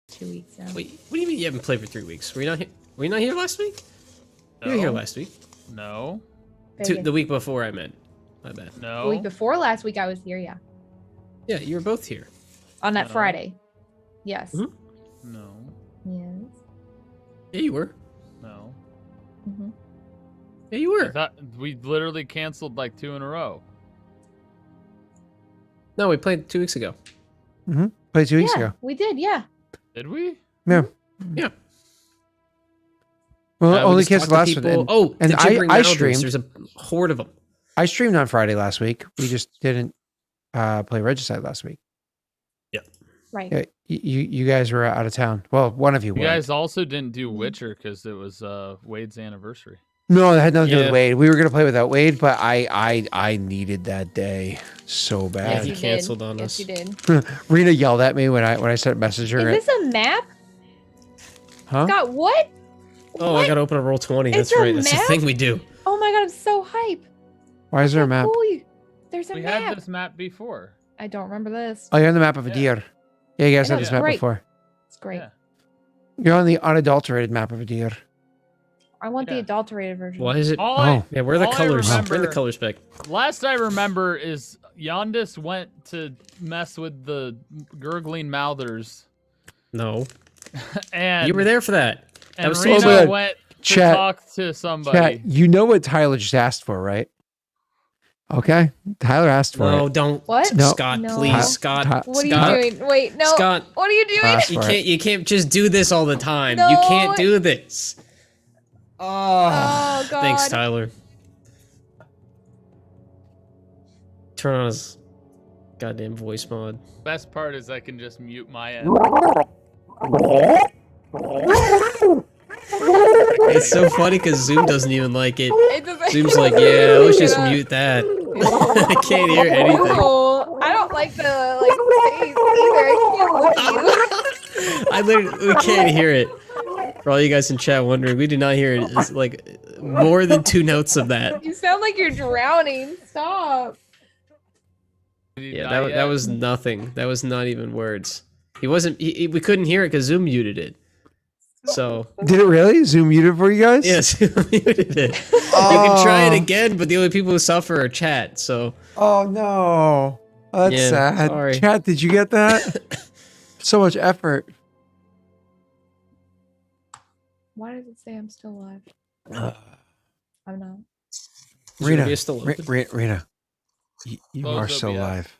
2 weeks now. Wait, what do you mean you haven't played for 3 weeks? Were you not here? Were you not here last week? You were here last week. No. The week before I meant. My bad. No. The week before last week I was here, yeah. Yeah, you were both here. On that No. Friday. Yes. Mhm. No. Yes. Yeah, you were. No. Mm-hmm. Yeah, you I were. thought we literally canceled like 2 in a row. No, we played 2 weeks ago. Played 2 weeks ago. We did, yeah. Did we? Yeah. Yeah. Well, We only just canceled talked to last one. people. And, Oh, and the gibbering I mouthers. streamed. There's a horde of them. I streamed on Friday last week. We just didn't play Regicide last week. Right. Yeah, you guys were out of town. Well, one of you You were. guys also didn't do Witcher because it was Wade's anniversary. No, it had nothing to do Yeah. with Wade. We were gonna play without Wade, but I needed that day so Yeah, bad. he canceled on yes, us. Yes, you did. Rena yelled at me when I sent messenger. Is this a map? Huh? Scott, what? Oh, What? I gotta open a roll 20. It's That's a right. That's the map? thing we do. Oh my god, I'm so hype. Why is there a map? Cool. There's a We map. had this map before. I don't remember this. Oh, you're on the map of a Yeah. deer. Yeah, you guys I had know, this map great. before. It's great. Yeah. You're on the unadulterated map of a deer. I want the Yeah. adulterated version. Why is it? All I, Yeah, where are the all I colors? Where are the remember- colors back? last I remember is Yondis went to mess with the gurgling mouthers. No. And You were there for that. That And was Rena so good. went to Chat. talk to somebody. Chat, you know what Tyler just asked for, right? Okay, Tyler asked for No, it. don't. What? No. Scott, No. please, Ty- Scott. Ty- What are Scott, you doing? Wait, no. Scott. What are you doing? Ask You for can't. it. You can't just do this all the time. You No. can't do this. Oh. Oh god. Thanks, Tyler. Turn on his goddamn voice mod. Best part is I can just mute my end. It's so funny because Zoom doesn't even like it. It doesn't- Zoom's like, yeah, let's just Yeah. mute that. I can't hear anything. Oh, I don't like the face either. I can't look at you. I literally we can't hear it. For all you guys in chat wondering, we do not hear it. It's like more than 2 notes of that. You sound like you're drowning. Stop. Yeah, that was nothing. That was not even words. He wasn't. We couldn't hear it because Zoom muted it. So Did it really? Zoom muted for you guys? yeah, Zoom muted it. You can try it again, but the only people who suffer are chat. So Oh no. That's Yeah, sad. sorry. Chat, did you get that? So much effort. Why does it say I'm still alive? I'm not. Rena, Zoom is still open. Rena, you Close are still OBS. alive.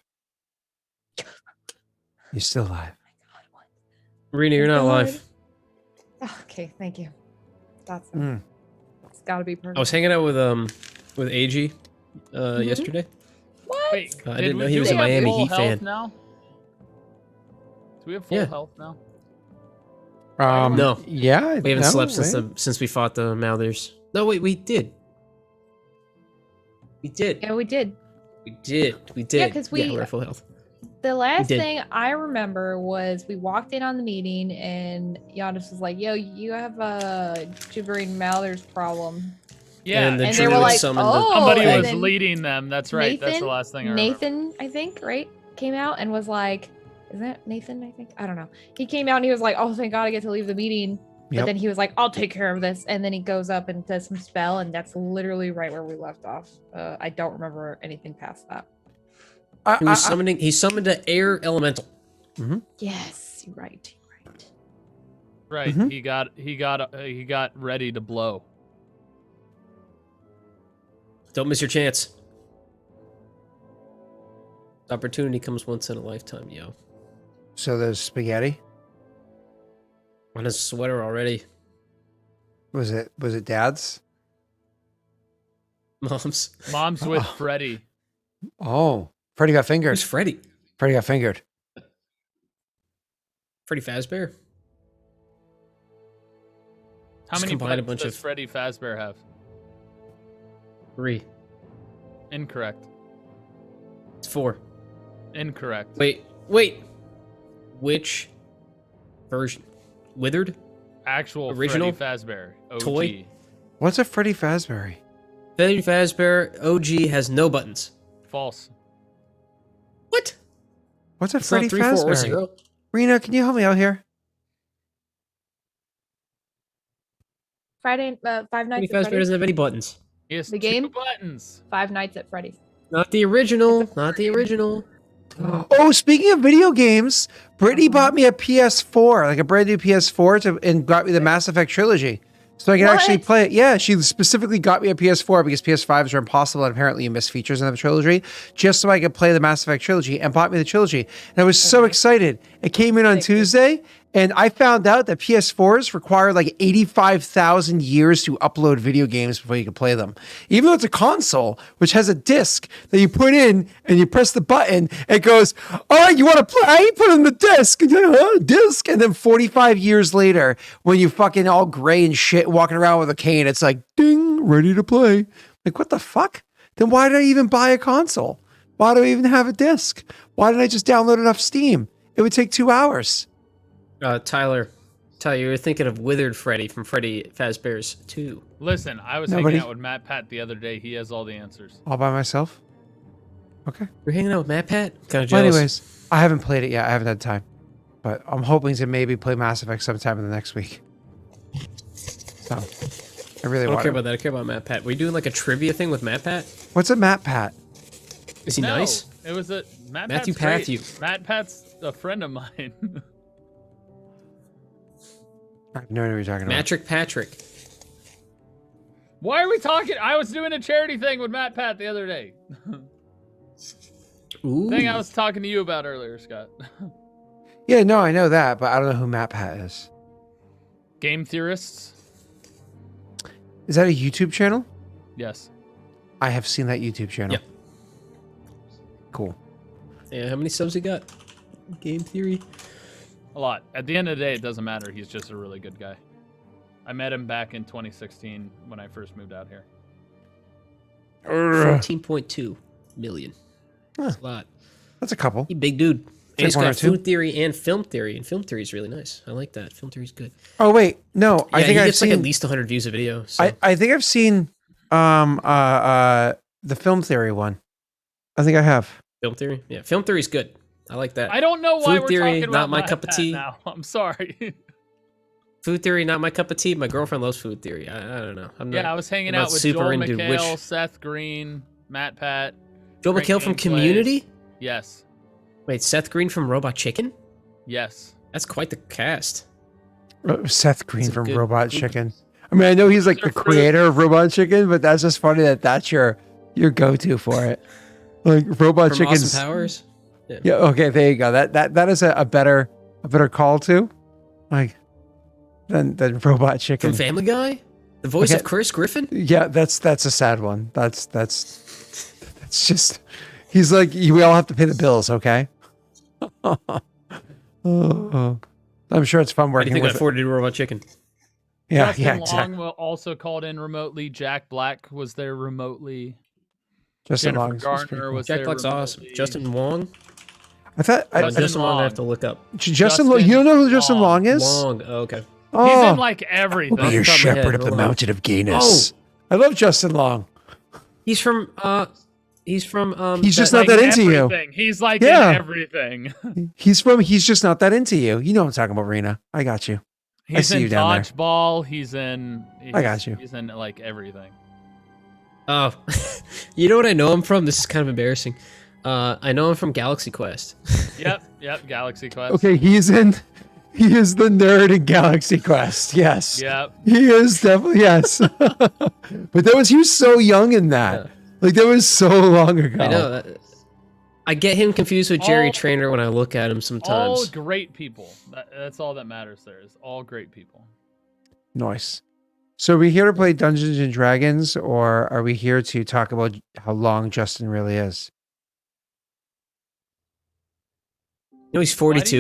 You're still alive. Rena, you're not God. live. Okay, thank you. That's Mm. it's gotta be perfect. I was hanging out with AG yesterday. What? Wait, I did didn't know we- he do was we a have Miami full Heat health fan. Now? Do we have full Yeah. health now? No. Yeah. We haven't no, slept wait. since we fought the Mouthers. No, wait, we did. We did. Yeah, we did. We did. We did. Yeah, 'cause we- we're at full health. The last did. thing I remember was we walked in on the meeting and Giannis was like, "Yo, you have a gibbering mouthers problem." Yeah, And the And they were druid like, summoned "Oh." somebody and was then leading them. That's right. That's the last thing I remember. Nathan, I think, right, came out and was like, "Is that Nathan? I think I don't know." He came out and he was like, "Oh, thank God, I get to leave the meeting." But Yep. then he was like, "I'll take care of this," and then he goes up and does some spell, and that's literally right where we left off. I don't remember anything past that. He was summoning. He summoned an air elemental. Yes, you're right. You're right. Right. Mhm. He got ready to blow. Don't miss your chance. Opportunity comes once in a lifetime, yo. So there's spaghetti. On his sweater already. Was it Dad's? Mom's. Mom's with Oh. Freddy. Oh, Freddy got fingered. Who's Freddy? Freddy got fingered. Freddy Fazbear? How Just many combine a pets bunch does of- Freddy Fazbear have? 3. Incorrect. It's 4. Incorrect. Wait. Which version? Withered? Actual Original Freddy Fazbear. OG. toy? What's a Freddy Fazbear? Freddy Fazbear OG has no buttons. False. What? What's a It's Freddy not 3, 4, or Fazbear? 0. Rena, can you help me out here? Five Nights Freddy at Fazbear Freddy's. doesn't have any buttons. He has The 2 game? buttons. Five Nights at Freddy's. Not the original. Not the original. Oh, speaking of video games, Brittany bought me a PS4, like a brand new PS4, and got me the Mass Effect trilogy, so I can actually What? play it. Yeah, she specifically got me a PS4 because PS5s are impossible, and apparently you miss features in the trilogy, just so I could play the Mass Effect trilogy, and bought me the trilogy. And I was so excited. It came in on Tuesday, and I found out that PS4s require like 85,000 years to upload video games before you can play them. Even though it's a console, which has a disc that you put in and you press the button, it goes, all right, you want to play? Put in the disc. And you're like, "Huh, disc. And then 45 years later, when you fucking all gray and shit walking around with a cane, it's like, ding, ready to play. Like, what the fuck? Then why did I even buy a console? Why do I even have a disc? Why didn't I just download it off Steam? It would take 2 hours. Tyler, you were thinking of Withered Freddy from Freddy Fazbear's 2. Listen, I was Nobody- hanging out with Matt Pat the other day. He has all the answers. All by myself? Okay. You're hanging out with Matt Pat? Kind of Well, jealous. anyways, I haven't played it yet. I haven't had time. But I'm hoping to maybe play Mass Effect sometime in the next week. So, I really I don't want care to. about that. I care about Matt Pat. Were you doing like a trivia thing with Matt Pat? What's a Matt Pat? Is he nice? It was a Matthew Pat's great. Patthew. Matt Pat's a friend of mine. I have no idea what you're talking about. Matrick Patrick. Why are we talking? I was doing a charity thing with Matt Pat the other day. Ooh. Thing I was talking to you about earlier, Scott. Yeah, no, I know that, but I don't know who Matt Pat is. Game theorists? Is that a YouTube channel? Yes. I have seen that YouTube channel. Yep. Cool. Yeah, how many subs he got? Game Theory. A lot. At the end of the day, it doesn't matter. He's just a really good guy. I met him back in 2016 when I first moved out here. 14.2 million. That's a lot. That's a couple. He big dude. And he's one or got two. food theory and film theory, and film theory is really nice. I like that. Film theory is good. Oh wait, no, Yeah, I think he I've gets seen. like at least 100 views a video. So. I think I've seen the film theory one. I think I have. Film theory, yeah, film theory is good. I like that. I don't know why Food we're theory, talking about not my Matt cup of Pat tea. now. I'm sorry. Food theory, not my cup of tea. My girlfriend loves food theory. I don't know. I'm not, Yeah, I was hanging I'm out not with super Joel into McHale, which. Seth Green, Matt Pat. Joel Frank McHale from Gameplays. Community. Yes. Wait, Seth Green from Robot Chicken. Yes. That's quite the cast. Seth Green That's a from good Robot group. Chicken. I mean, I know he's like the They're fruit. creator of Robot Chicken, but that's just funny that that's your go-to for it. Like Robot From Chicken's. Austin Powers. Yeah. Okay. There you go. That is a better call to, like, than Robot Chicken. From Family Guy. The voice Okay. of Chris Griffin. Yeah. That's a sad one. That's just. He's like, we all have to pay the bills. Okay. Oh, I'm sure it's fun I didn't working think I with. afford to do Robot Chicken. Yeah. Justin Yeah. Long Exactly. also called in remotely. Jack Black was there remotely. Justin Jennifer Long is pretty Gardner cool. was Jack there Black's awesome. remotely. Justin Wong. I thought. Justin Long. I have to look up. Justin Long. You don't know who Justin Long is? Long. Oh, okay. Oh, He's in like I'll everything. be your Off the top of my shepherd head, of the hold on. mountain of gayness. I love Justin Long. He's from. He's from. He's just that- not that into you. everything. He's like Yeah. in everything. He's just not that into you. You know what I'm talking about, Rena. I got you. He's see in you down there. dodgeball. He's in. I got you. He's in like everything. Oh, you know what I know him from? This is kind of embarrassing. I know him from Galaxy Quest. Yep. Galaxy Quest. Okay, he is the nerd in Galaxy Quest. Yes. Yep. He is definitely, yes. But he was so young in that. Yeah. Like, that was so long ago. I know. I get him confused with Jerry All- Trainer when I look at him All sometimes. great people. That's all that matters. There is all great people. Nice. So are we here to play Dungeons and Dragons, or are we here to talk about how long Justin really is? You know, he's Why do 42.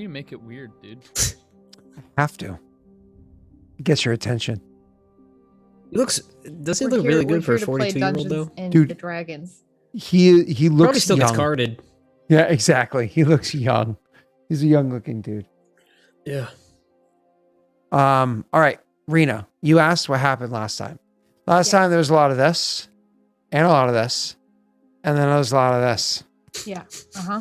you make it weird, dude? Have to. It gets your attention. He looks. Does he We're look here- really we're good for a here to play 42-year-old though? Dungeons and Dude. the Dragons. He looks Probably still young. gets carded. Yeah, exactly. He looks young. He's a young looking dude. Yeah. All right, Rena, you asked what happened last time. Last time there was a lot of this, and a lot of this, and then there was a lot of this. Yeah. Uh-huh.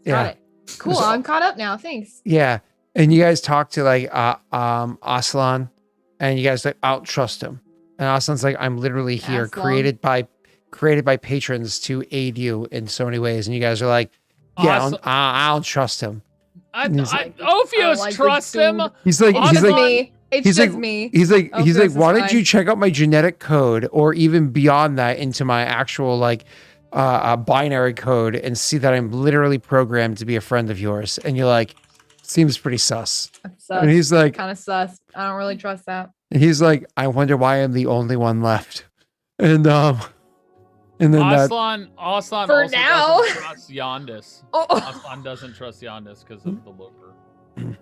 Yeah, Got it. Cool. So- I'm caught up now. Thanks. yeah. And you guys talked to like Aslan And you guys like, I don't trust him. And Aslan's like, I'm literally here, Aslan. created by patrons to aid you in so many ways. And you guys are like, yeah, I don't trust him. Ophius trusts him. He's like, It's just me. It's just me. He's like, Ophius why is don't you check out my genetic code or even beyond that into my actual like binary code and see that I'm literally programmed to be a friend of yours? And you're like, seems pretty sus. Sus. And he's like, Kind of sus. I don't really trust that. and he's like, I wonder why I'm the only one left. And then Aslan also For now. doesn't trust Yondis. Oh. Aslan doesn't trust Yondis because of the looper. well,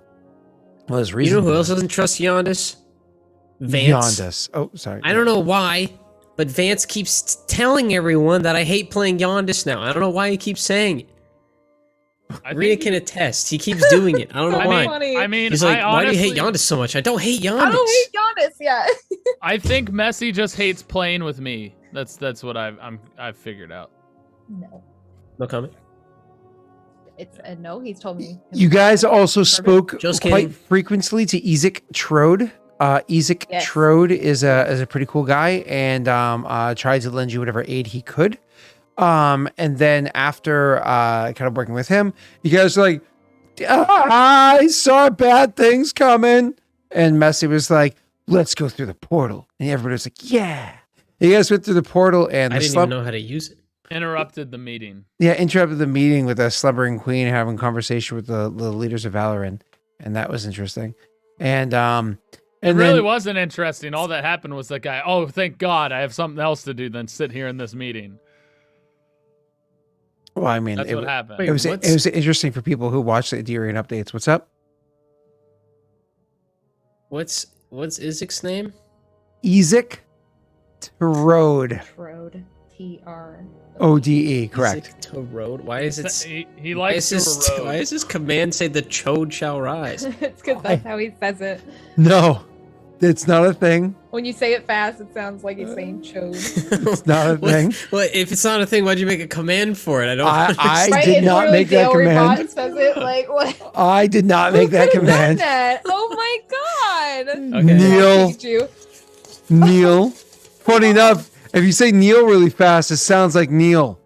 there's You reason. know who else doesn't trust Yondis? Vance. Yondis. Oh, sorry. I don't know why, but Vance keeps telling everyone that I hate playing Yondis now. I don't know why he keeps saying it. Rita can attest. He keeps doing it. I don't know why. Funny. I mean, He's like, I why do you honestly, hate Yondis so much? I don't hate Yondis. I don't hate Giannis yet. I think Messi just hates playing with me. That's what I've figured out. No. No comment. It's a no. He's told me. You guys also spoke Just quite kidding. frequently to Ezek Trode. Ezek Yes. Trode is a pretty cool guy and tried to lend you whatever aid he could. And then after kind of working with him, you guys are like, I saw bad things coming. And Messi was like, let's go through the portal. And everybody was like, yeah. You guys went through the portal and I didn't even know how to use it. Interrupted the meeting. Yeah, interrupted the meeting with a slumbering queen having conversation with the leaders of Valoran. And that was interesting. And It really wasn't interesting. All that happened was the guy, oh, thank God, I have something else to do than sit here in this meeting. well, I mean, That's what happened. Wait, it was what's- interesting for people who watch the Daelric updates. What's up? What's Izek's name? Ezek Trode. Trode. TR. ODE, correct. Izek to road. Why is it? He Why likes is, to this, erode. why is this command say the chode shall rise? It's because that's how he says it. No, it's not a thing. When you say it fast, it sounds like he's saying chode. It's not a thing. Well, if it's not a thing, why'd you make a command for it? I don't I understand. Right? did It's not literally make that Daelric command. Bot says it like what? I did not make that Who could've done command. that? Oh my god! Okay. Neil. I hate you. Neil. Funny enough, if you say Neil really fast, it sounds like Neil.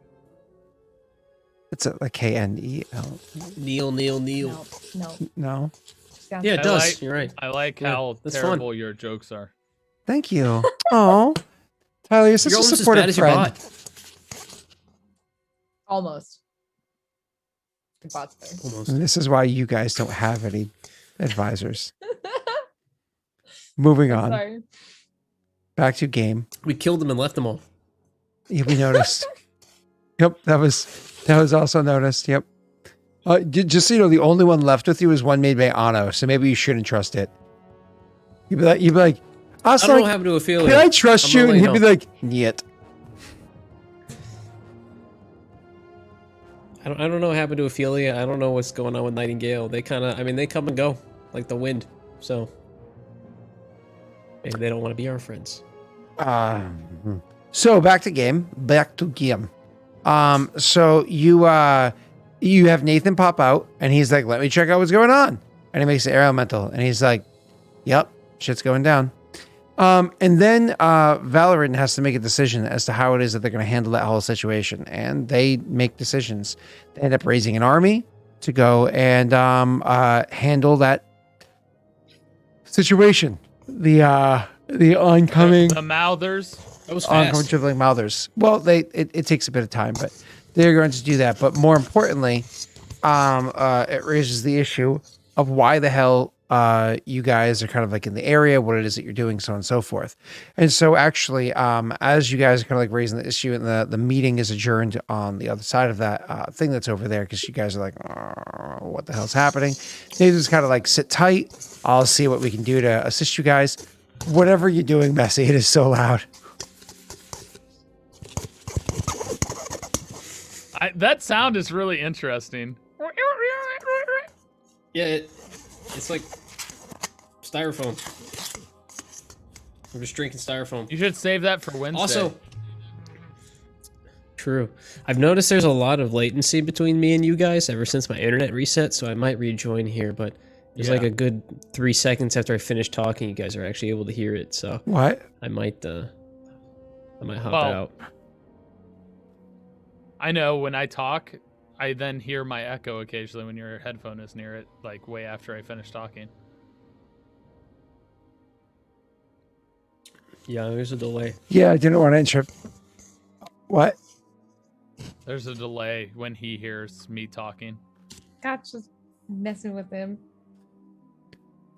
It's like Kneel. Neil. No, no. No. Sounds Yeah, it I does. like- You're right. I like Yeah, how that's terrible fun. your jokes are. Thank you. Oh, Tyler, you're such You're a almost as bad supportive as your friend. bot. almost. The bot's better. Almost. And this is why you guys don't have any advisors. Moving on. Sorry. Back to game. We killed them and left them all. Yeah, we noticed. Yep, that was also noticed. Yep. Just so you know, the only one left with you is one made by Anno, so maybe you shouldn't trust it. You'd be like, I don't know Aslan, what happened to Ophelia. can I trust I'm you? gonna And let he'd you be like, niet. I don't know what happened to Ophelia. I don't know what's going on with Nightingale. They kind of, I mean, they come and go like the wind. So maybe they don't want to be our friends. So back to game. So you have Nathan pop out, and he's like, "Let me check out what's going on." And he makes the air elemental, and he's like, "Yep, shit's going down." And then Valorant has to make a decision as to how it is that they're going to handle that whole situation, and they make decisions. They end up raising an army to go and handle that situation. The oncoming. The Mouthers. That was Oncoming fast. dribbling mouthers. Well, it takes a bit of time, but they're going to do that. But more importantly, it raises the issue of why the hell you guys are kind of like in the area, what it is that you're doing, so on and so forth. And so actually, as you guys are kind of like raising the issue, and the meeting is adjourned on the other side of that thing that's over there, because you guys are like, "Oh, what the hell's happening?" They just kind of like sit tight. I'll see what we can do to assist you guys. Whatever you're doing, Messi, it is so loud. That sound is really interesting. Yeah, it's like styrofoam. I'm just drinking styrofoam. You should save that for Wednesday. Also, true. I've noticed there's a lot of latency between me and you guys ever since my internet reset, so I might rejoin here, but It was like a good 3 seconds after I finished talking. You guys are actually able to hear it, so What? I might hop Well, out. I know when I talk, I then hear my echo occasionally when your headphone is near it, like way after I finish talking. Yeah, there's a delay. Yeah, I didn't want to interrupt. What? There's a delay when he hears me talking. Scott's just messing with him.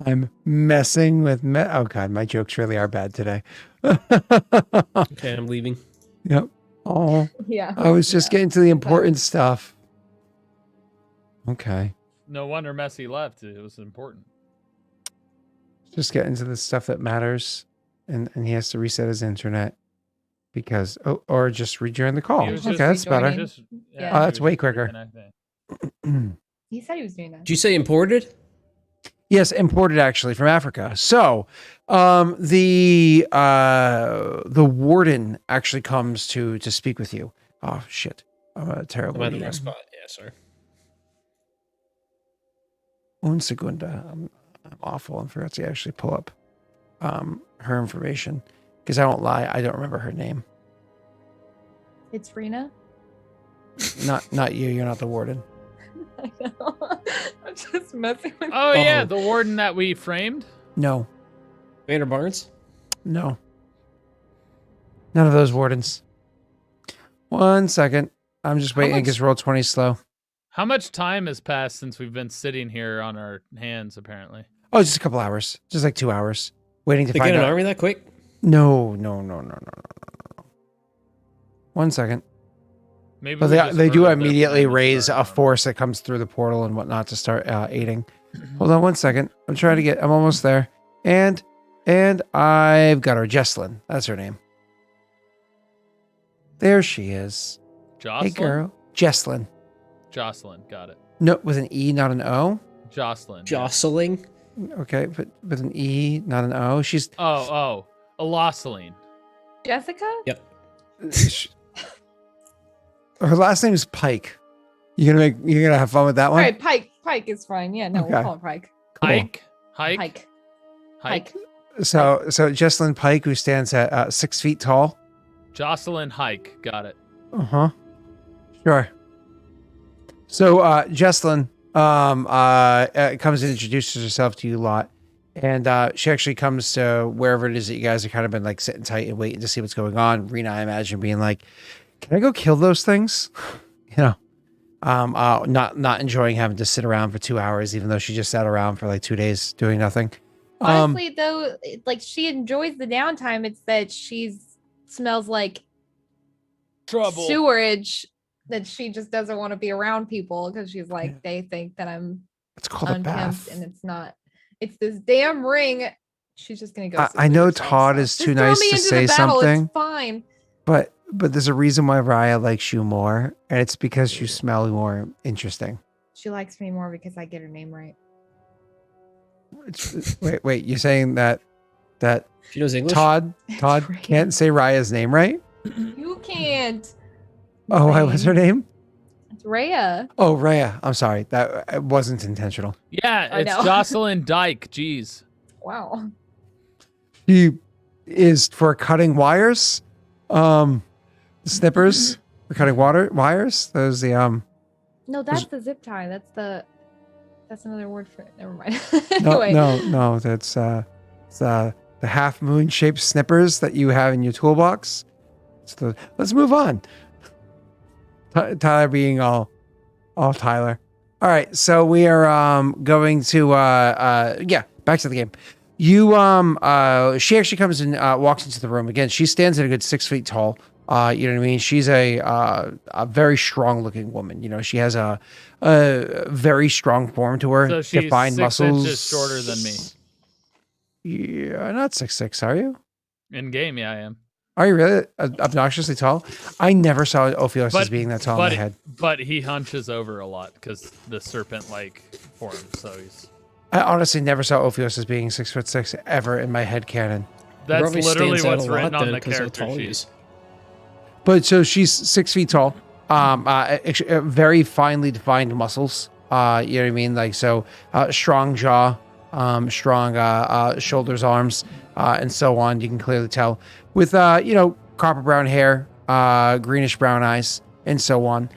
I'm messing with oh god, my jokes really are bad today. Okay, I'm leaving. Yep. Oh, Yeah. I was just getting to the important stuff. Okay. No wonder Messi left. It was important. Just getting to the stuff that matters. And he has to reset his internet because or just rejoin the call. He was Okay, just that's better. rejoining. Yeah. Oh, he that's was way just quicker. reconnecting. He said he was doing that. Did you say imported? Yes, imported actually from Africa. So, the warden actually comes to speak with you. Oh shit! I'm a terrible. Am I in the DM. wrong spot? Yeah, sorry. Un segunda. I'm awful. I forgot to actually pull up her information because I won't lie. I don't remember her name. It's Rena. Not you. You're not the warden. I know. I'm just messing with Oh yeah, Oh. the warden that we framed. No. Vander Barnes? No. None of those wardens. 1 second. I'm just waiting much- because roll 20 is slow. How much time has passed since we've been sitting here on our hands? Apparently. Oh, just a couple hours. Just like 2 hours. Waiting to They find get an out. army that quick? No. 1 second. Maybe But we they just do heard of their immediately plan to raise start a on it. force that comes through the portal and whatnot to start aiding. Hold on 1 second. I'm almost there. And I've got her. Jesslyn. That's her name. There she is. Jocelyn. Hey, girl. Jesslyn. Jocelyn, got it. No, with an E, not an O. Jocelyn. Jostling? Okay, but with an E, not an O. She's Oh, Aloceline. Jessica? Yep. her last name is Pike. You're gonna have fun with that All one. right, Pike. Pike is fine. Yeah, no, Okay. we'll call it Pike. Cool. Hike. Pike. So Jesslyn Pike, who stands at 6 feet tall. Jocelyn Hike. Got it. Sure. So Jesslyn comes and introduces herself to you lot, and she actually comes to wherever it is that you guys have kind of been like sitting tight and waiting to see what's going on. Rena, I imagine, being like, "Can I go kill those things?" Not enjoying having to sit around for 2 hours, even though she just sat around for like 2 days doing nothing. Honestly, though, like she enjoys the downtime. It's that smells like Trouble. sewerage. That she just doesn't want to be around people because she's like, they think that I'm It's called a unkempt, bath. and it's not. It's this damn ring. She's just gonna go. sit I with know herself, Todd so. is Just too throw nice me to into say the battle, something. It's fine. But there's a reason why Raya likes you more, and it's because you smell more interesting. She likes me more because I get her name right. Wait, you're saying that She knows English? Todd Raya. can't say Raya's name right? You can't. Oh, what's her name? It's Rhea. Oh, Raya. I'm sorry. That it wasn't intentional. Yeah, I it's know. Jocelyn Dyke. Jeez. Wow. She is for cutting wires. Snippers for cutting wires. Those No, that's the zip tie. That's another word for it. Never mind. no Anyway. no that's it's, the half moon shaped snippers that you have in your toolbox. Let's move on. Tyler being all Tyler. All right, so we are going to back to the game. You she actually comes and walks into the room again. She stands at a good 6 feet tall. You know what I mean? She's a very strong looking woman. You know, she has a very strong form to her. So she's defined 6 muscles. inches shorter than me. Yeah, not 6'6", are you? In game, yeah, I am. Are you really obnoxiously tall? I never saw Ophios as being that tall in my head. But he hunches over a lot because the serpent-like form. So he's. I honestly never saw Ophios as being 6'6" ever in my head canon. That's Probably literally stands out what's a lot written on then, the 'cause how character tall he sheet. is. But so she's 6 feet tall. Very finely defined muscles. You know what I mean? Like, so strong jaw, strong shoulders, arms, and so on. You can clearly tell with, copper brown hair, greenish brown eyes, and so on.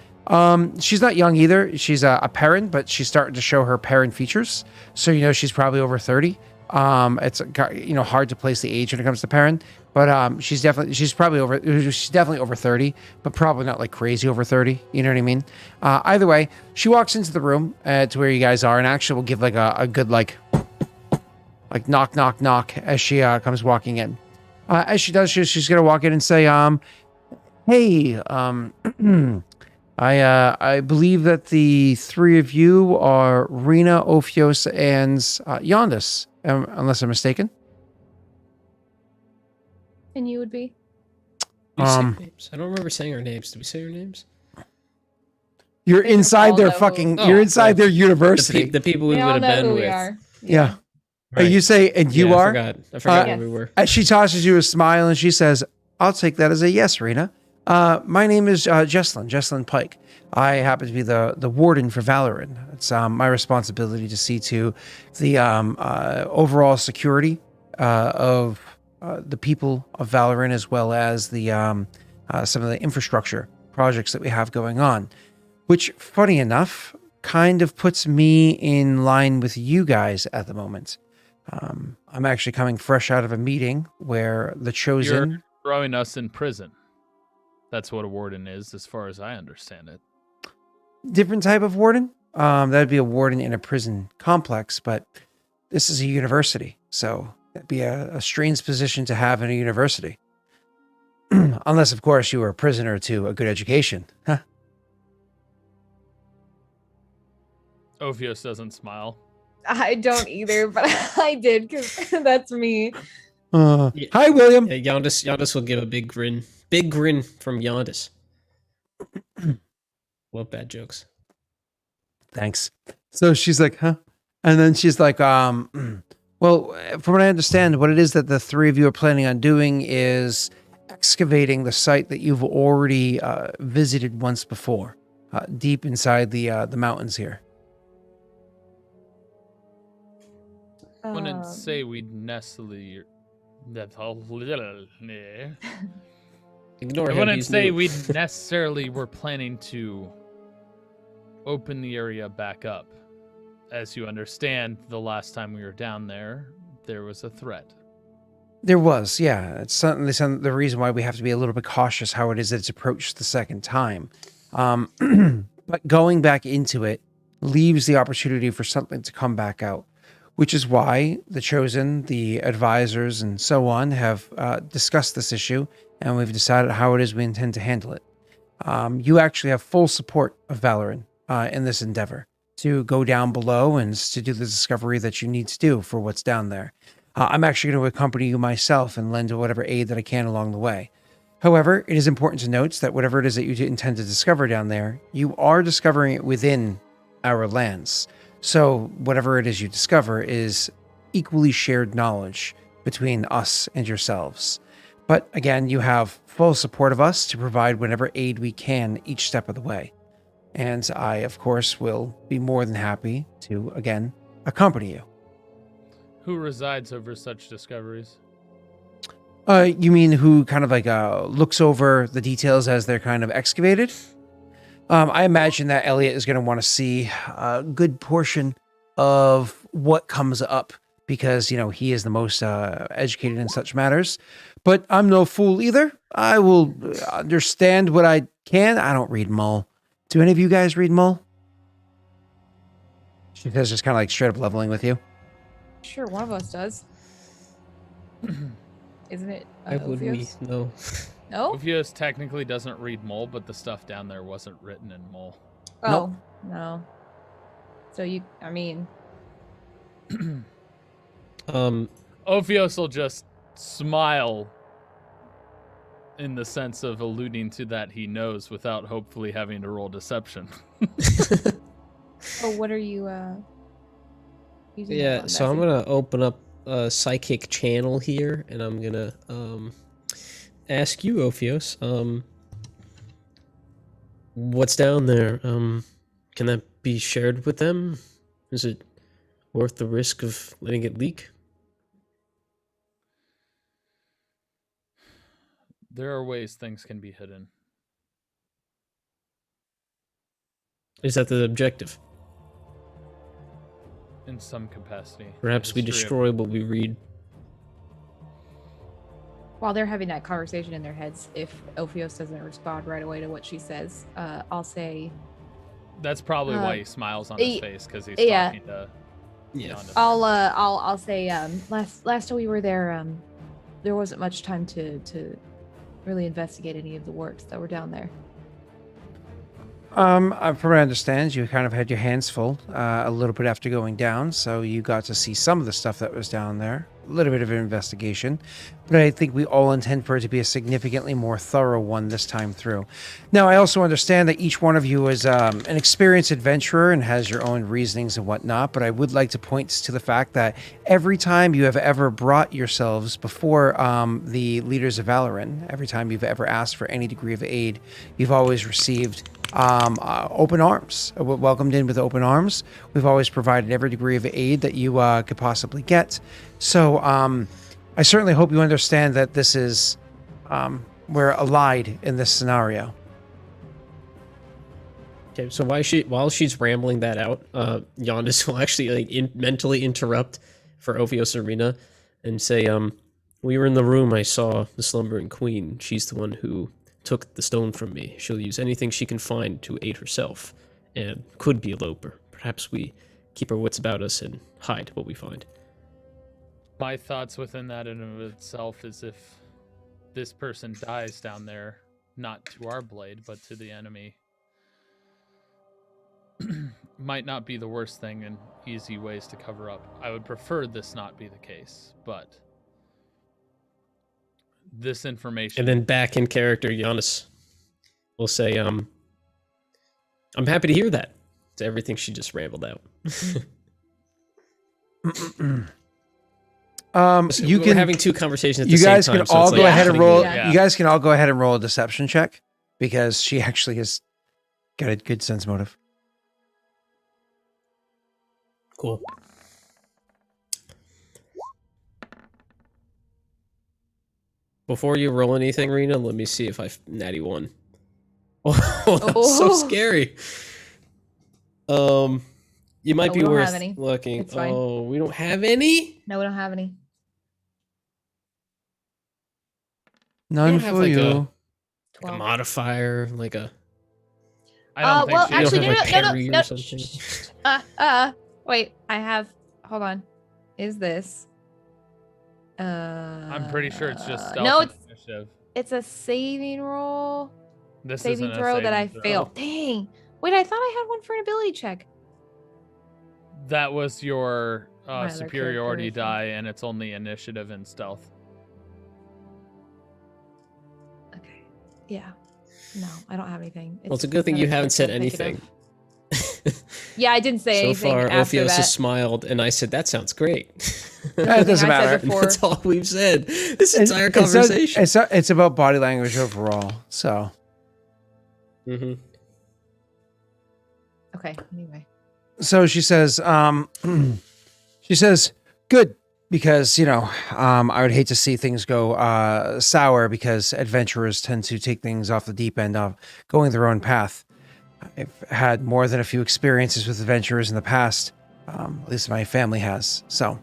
She's not young either. She's a parent, but she's starting to show her parent features. So, she's probably over 30. It's, hard to place the age when it comes to parent, but she's definitely over 30, but probably not like crazy over 30. You know what I mean? Either way, she walks into the room to where you guys are, and actually will give like a good like knock, knock, knock as she comes walking in. As she does, she's gonna walk in and say, "Hey, I believe that the three of you are Rena, Ophios, and Yondis, unless I'm mistaken." And you would be? We say names. I don't remember saying our names. Did we say our names? You're They inside all their know fucking. who- You're inside their The, university. the people we We would all have know been who with. we are. Yeah. Right. You say, and you Yeah, are. I forgot Yes. where we were. As she tosses you a smile and she says, "I'll take that as a yes, Rena. My name is Jesslyn Pike. I happen to be the warden for Valoran. It's my responsibility to see to the overall security of the people of Valoran, as well as the some of the infrastructure projects that we have going on. Which, funny enough, kind of puts me in line with you guys at the moment. I'm actually coming fresh out of a meeting where the chosen." You're throwing us in prison. That's what a warden is, as far as I understand it. Different type of warden. That'd be a warden in a prison complex, but this is a university, so that'd be a strange position to have in a university. Unless, of course, you were a prisoner to a good education. Huh? Ophios doesn't smile. I don't either, but I did because that's me. Yeah. Hi, William. Yeah, Yondis will give a big grin. Big grin from Yondis. Love bad jokes. Thanks. So she's like, huh? And then she's like, well, from what I understand, what it is that the three of you are planning on doing is excavating the site that you've already visited once before, deep inside the mountains here. I wouldn't say we'd necessarily. Ignore I him. wouldn't he's say new. we necessarily were planning to open the area back up. As you understand, the last time we were down there, there was a threat. There was, yeah. It's certainly the reason why we have to be a little bit cautious how it is that it's approached the second time. But going back into it leaves the opportunity for something to come back out, which is why the chosen, the advisors, and so on have discussed this issue, and we've decided how it is we intend to handle it. You actually have full support of Valoran in this endeavor to go down below and to do the discovery that you need to do for what's down there. I'm actually going to accompany you myself and lend whatever aid that I can along the way. However, it is important to note that whatever it is that you intend to discover down there, you are discovering it within our lands. So whatever it is you discover is equally shared knowledge between us and yourselves. But again, you have full support of us to provide whatever aid we can each step of the way. And I, of course, will be more than happy to, again, accompany you. Who resides over such discoveries? You mean who kind of like looks over the details as they're kind of excavated? I imagine that Elliot is going to want to see a good portion of what comes up because, he is the most educated in such matters. But I'm no fool either. I will understand what I can. I don't read Mull. Do any of you guys read Mull? She says, just kind of like straight up leveling with you. Sure, one of us does. Isn't it? Why would we? Ophios? No. No? Ophios technically doesn't read Mole, but the stuff down there wasn't written in Mole. Oh, no. So Ophios will just smile in the sense of alluding to that he knows without hopefully having to roll deception. Oh, what are you using? that Yeah, on, so I'm Bessie? gonna open up a psychic channel here, and I'm gonna ask you, Ophios, what's down there? Can that be shared with them? Is it worth the risk of letting it leak? There are ways things can be hidden. Is that the objective? In some capacity. Perhaps we destroy what we read. While they're having that conversation in their heads, if Ophios doesn't respond right away to what she says, I'll say. That's probably why he smiles on his face, because he's talking to. Yeah. I'll say. Last time we were there, there wasn't much time to really investigate any of the works that were down there. From what I understand, you kind of had your hands full a little bit after going down, so you got to see some of the stuff that was down there. A little bit of an investigation, but I think we all intend for it to be a significantly more thorough one this time through. Now, I also understand that each one of you is an experienced adventurer and has your own reasonings and whatnot, but I would like to point to the fact that every time you have ever brought yourselves before the leaders of Valoran, every time you've ever asked for any degree of aid, you've always received open arms, welcomed in with open arms. We've always provided every degree of aid that you could possibly get. So I certainly hope you understand that this is, we're allied in this scenario. Okay, so while she's rambling that out, Yondis will actually mentally interrupt for Ophios Arena and say, we were in the room, I saw the slumbering queen. She's the one who took the stone from me. She'll use anything she can find to aid herself, and could be a loper. Perhaps we keep our wits about us and hide what we find. My thoughts within that in and of itself is if this person dies down there, not to our blade, but to the enemy, might not be the worst thing and easy ways to cover up. I would prefer this not be the case, but this information... And then back in character, Giannis will say, I'm happy to hear that, to everything she just rambled out. We're having two conversations at the same time. You guys can all go ahead and roll. Yeah. You guys can all go ahead and roll a deception check, because she actually has got a good sense motive. Cool. Before you roll anything, Rena, let me see if I natty one. Oh, that's so scary. You might be worth looking. It's fine. Oh, we don't have any? No, we don't have any. None for you. A modifier, like a... I don't think well, she actually, have, like, no, parry or something? wait, I have, hold on. Is this? I'm pretty sure it's just stealth no, and initiative. it's a saving roll. This Saving isn't a throw that I saving throw. failed. Dang. Wait, I thought I had one for an ability check. That was your My other superiority character, die, and it's only initiative and stealth. Okay. Yeah. No, I don't have anything. Well, it's a good thing you haven't said anything. Yeah, I didn't say So anything far, after Ophios that. has smiled, and I said, that sounds great. It doesn't I said matter. before. That's all we've said. This entire conversation. It's about body language overall. So Mm-hmm. Okay, anyway. So she says, good, because, I would hate to see things go sour, because adventurers tend to take things off the deep end of going their own path. I've had more than a few experiences with adventurers in the past. At least my family has. So,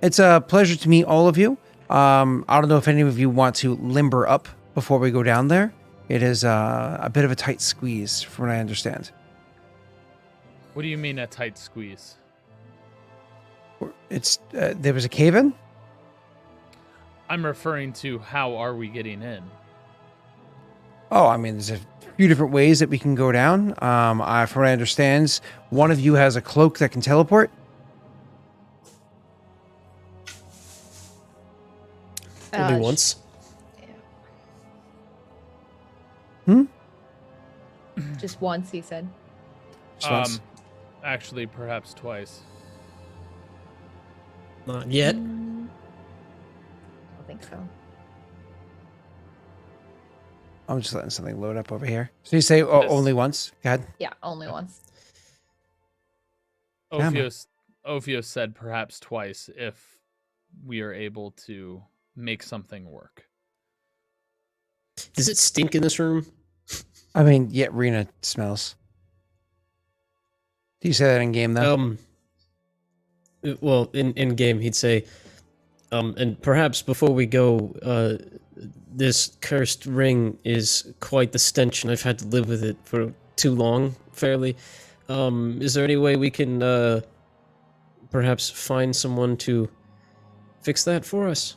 it's a pleasure to meet all of you. I don't know if any of you want to limber up before we go down there. It is a bit of a tight squeeze, from what I understand. What do you mean a tight squeeze? It's there was a cave-in? I'm referring to how are we getting in? Oh, I mean, there's a few different ways that we can go down. From what I understand, one of you has a cloak that can teleport. Only once. Just once, he said. Just once. Actually, perhaps twice. Not yet. I don't think so. I'm just letting something load up over here. So you say Yes. only once? Go ahead. Yeah, only once. Damn it. Ophios said perhaps twice if we are able to make something work. Does it stink in this room? I mean, yeah, Rena smells. Do you say that in game though? Well, in game he'd say, and perhaps before we go, this cursed ring is quite the stench, and I've had to live with it for too long, fairly. Is there any way we can, perhaps find someone to fix that for us?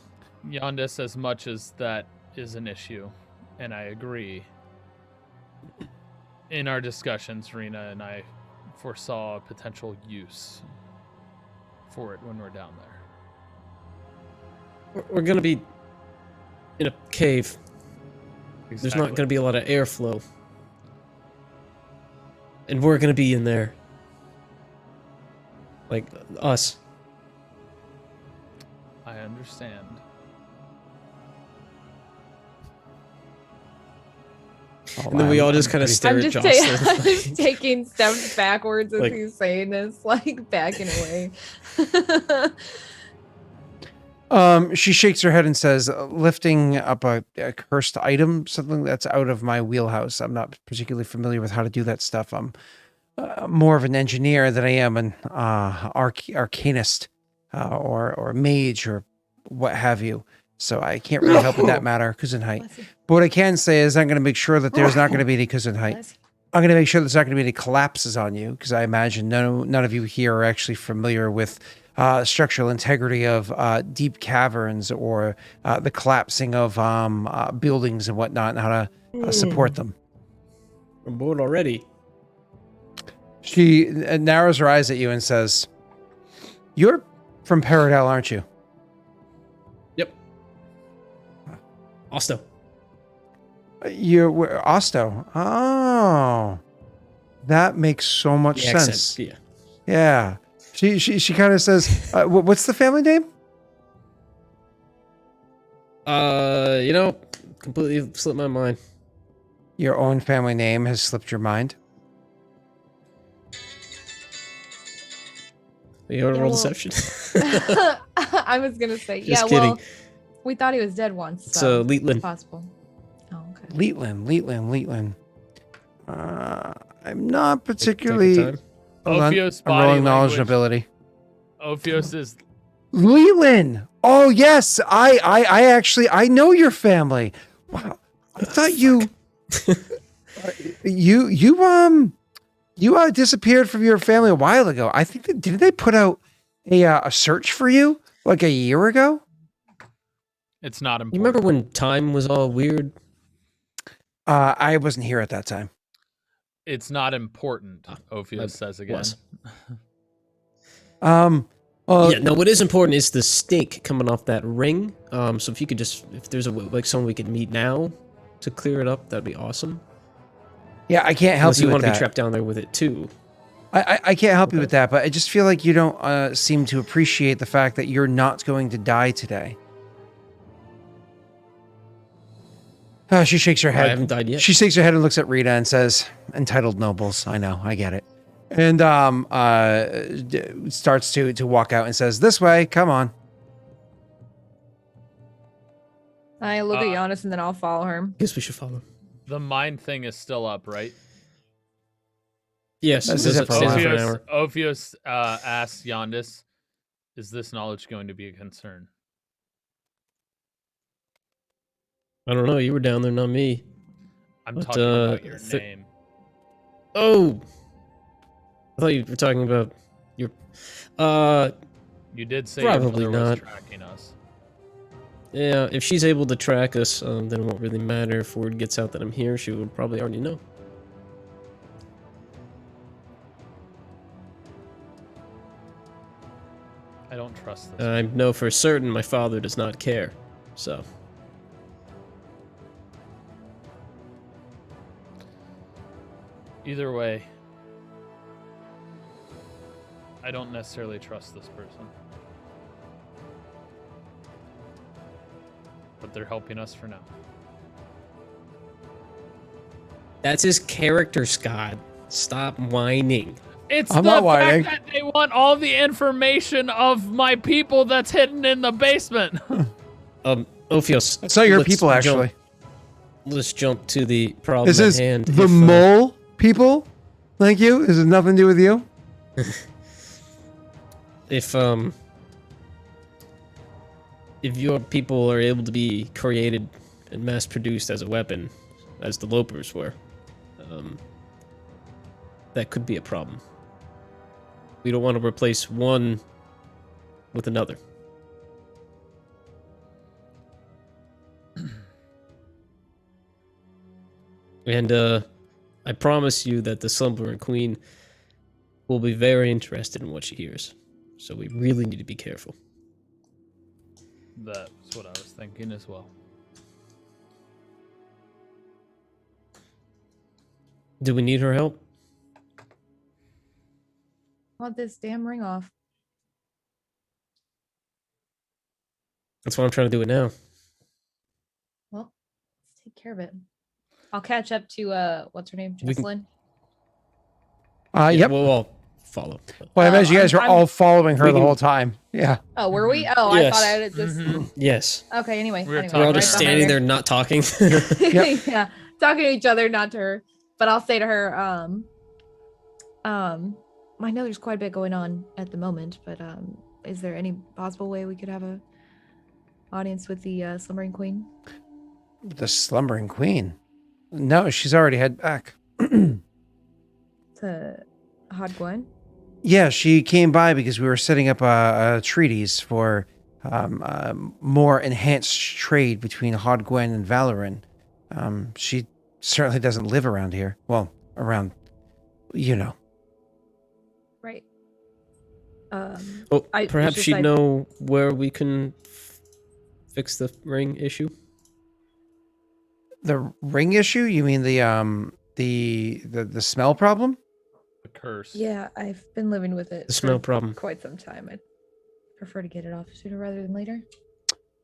Yondis, as much as that is an issue, and I agree, in our discussions, Rena and I foresaw a potential use for it when we're down there. We're gonna be in a cave. There's not gonna be a lot of airflow. And we're gonna be in there. Like, us. I understand. Oh, And then we I'm- all just I'm kind of pretty- stare I'm at just, Jocelyn. I'm just taking steps backwards as Like- he's saying this, like backing away. She shakes her head and says, lifting up a cursed item, something that's out of my wheelhouse. I'm not particularly familiar with how to do that stuff. I'm more of an engineer than I am an arcanist or mage or what have you. So I can't really help with that matter, Kuzenheit. Bless you. But what I can say is I'm going to make sure that there's not going to be any Kuzenheit. Bless you. I'm going to make sure there's not going to be any collapses on you, because I imagine none of you here are actually familiar with structural integrity of deep caverns or the collapsing of buildings and whatnot, and how to support them. I'm bored already. She narrows her eyes at you and says, "You're from Paradel, aren't you?" Yep. Osto. You're Osto. Oh, that makes so much The accent, sense. yeah. Yeah. She kind of says, "What's the family name?" Completely slipped my mind. Your own family name has slipped your mind. You want to Yeah, roll well- deception? I was gonna say, Just yeah. kidding. Well, we thought he was dead once, It's so it's Leetland. possible. Oh, okay. Leetland. I'm not Take your particularly. time. Hold on. Ophios' I'm body rolling knowledge and language. ability. Ophios is Leland. Oh yes, I actually know your family. Wow, I thought you disappeared from your family a while ago. I think did they put out a search for you like a year ago? it's not important. You remember when time was all weird? I wasn't here at that time. It's not important, Ophios I says again. was. Well, Yeah, no, what is important is the stink coming off that ring. So if you could if there's someone we could meet now to clear it up, that'd be awesome. yeah, I can't help Unless you you with want to be that. trapped down there with it too. I can't help you with that, but I just feel like you don't seem to appreciate the fact that you're not going to die today. She shakes her head. I haven't died yet. She shakes her head and looks at Rita and says, "Entitled nobles, I know, I get it." And starts to walk out and says, "This way, come on." I look at Giannis and then I'll follow her. Guess we should follow. The mind thing is still up, right? Yes, This it is it for a stays while. there for an hour. Ophios asks Yondis, is this knowledge going to be a concern? I don't know. You were down there, not me. I'm But, talking about your th- name. Oh, I thought you were talking about your. You did say probably your mother was not. tracking us. Yeah, if she's able to track us, then it won't really matter if word gets out that I'm here. She would probably already know. I don't trust this. I know for certain my father does not care. So Either way, I don't necessarily trust this person. But they're helping us for now. That's his character, Scott. Stop whining. It's I'm the not whining. fact that they want all the information of my people that's hidden in the basement. Ophios. It's not your let's people, actually. Let's jump to the problem This at is hand. the If, mole people. Thank you. This has nothing to do with you. If your people are able to be created and mass produced as a weapon, as the Lopers were, that could be a problem. We don't want to replace one with another. And I promise you that the Slumbering Queen will be very interested in what she hears. So we really need to be careful. That's what I was thinking as well. Do we need her help? Want this damn ring off. That's why I'm trying to do it now. Well, let's take care of it. I'll catch up to what's her name? We can- Jocelyn. Yep. We'll all follow. Well, I imagine you guys were I'm- all following her We the can- whole time. Yeah. Oh, were we? Oh, Yes. I thought I had just. Yes. Okay. Anyway, We were anyway, We're all talking just right standing behind there not talking. her. Yeah, talking to each other, not to her. But I'll say to her, I know there's quite a bit going on at the moment, but is there any possible way we could have a audience with the Slumbering Queen? The slumbering queen. No, she's already head back. To Hod Gwen? Yeah, she came by because we were setting up a treaties for more enhanced trade between Hod Gwen and Valoran. She certainly doesn't live around here. Well, around, you know. Right. Well, I- perhaps it's just she'd I- know where we can fix the ring issue. The ring issue? You mean the smell problem? The curse. Yeah, I've been living with it The smell for problem. quite some time. I'd prefer to get it off sooner rather than later.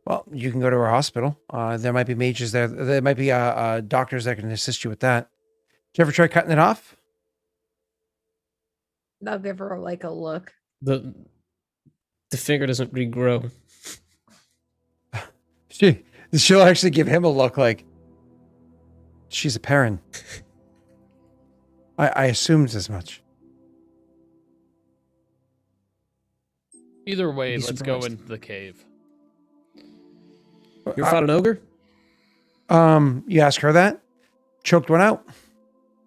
Well, you can go to our hospital. There might be mages there. There might be doctors that can assist you with that. Did you ever try cutting it off? I'll give her like a look. The finger doesn't regrow. She'll actually give him a look like she's a Perrin. I assumed as much. Either way, Be let's go surprised. into the cave. You ever fought an ogre? You ask her that? Choked one out?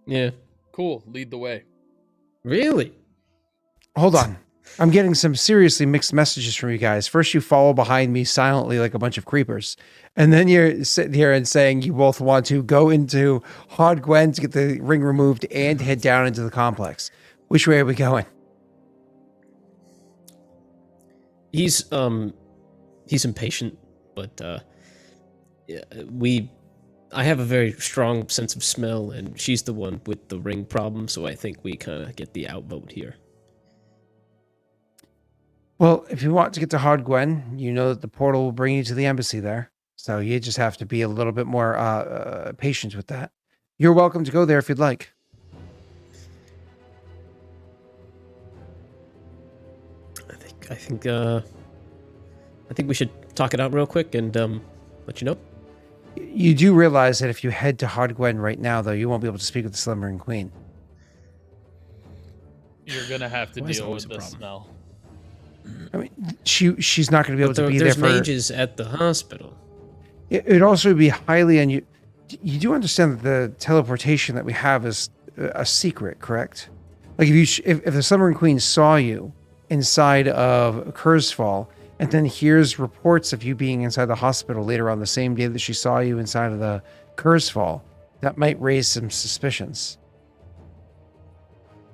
Yeah. Cool. Lead the way. Really? Hold on. I'm getting some seriously mixed messages from you guys. First, you follow behind me silently like a bunch of creepers. And then you're sitting here and saying you both want to go into Hod Gwen to get the ring removed and head down into the complex. Which way are we going? He's impatient, but yeah, I have a very strong sense of smell, and she's the one with the ring problem, so I think we kind of get the outvote here. Well, if you want to get to Hod Gwen, you know that the portal will bring you to the embassy there. So you just have to be a little bit more patient with that. You're welcome to go there if you'd like. I think we should talk it out real quick and let you know. You do realize that if you head to Hod Gwen right now, though, you won't be able to speak with the Slumbering Queen. You're gonna have to Why is it deal always with a the problem? smell. I mean, she's not going to be able But to be there there's for. mages at the hospital. It'd also be highly unusual. You do understand that the teleportation that we have is a secret, correct? Like if the Slumbering Queen saw you inside of Kurzfall and then hears reports of you being inside the hospital later on the same day that she saw you inside of the Kurzfall, that might raise some suspicions.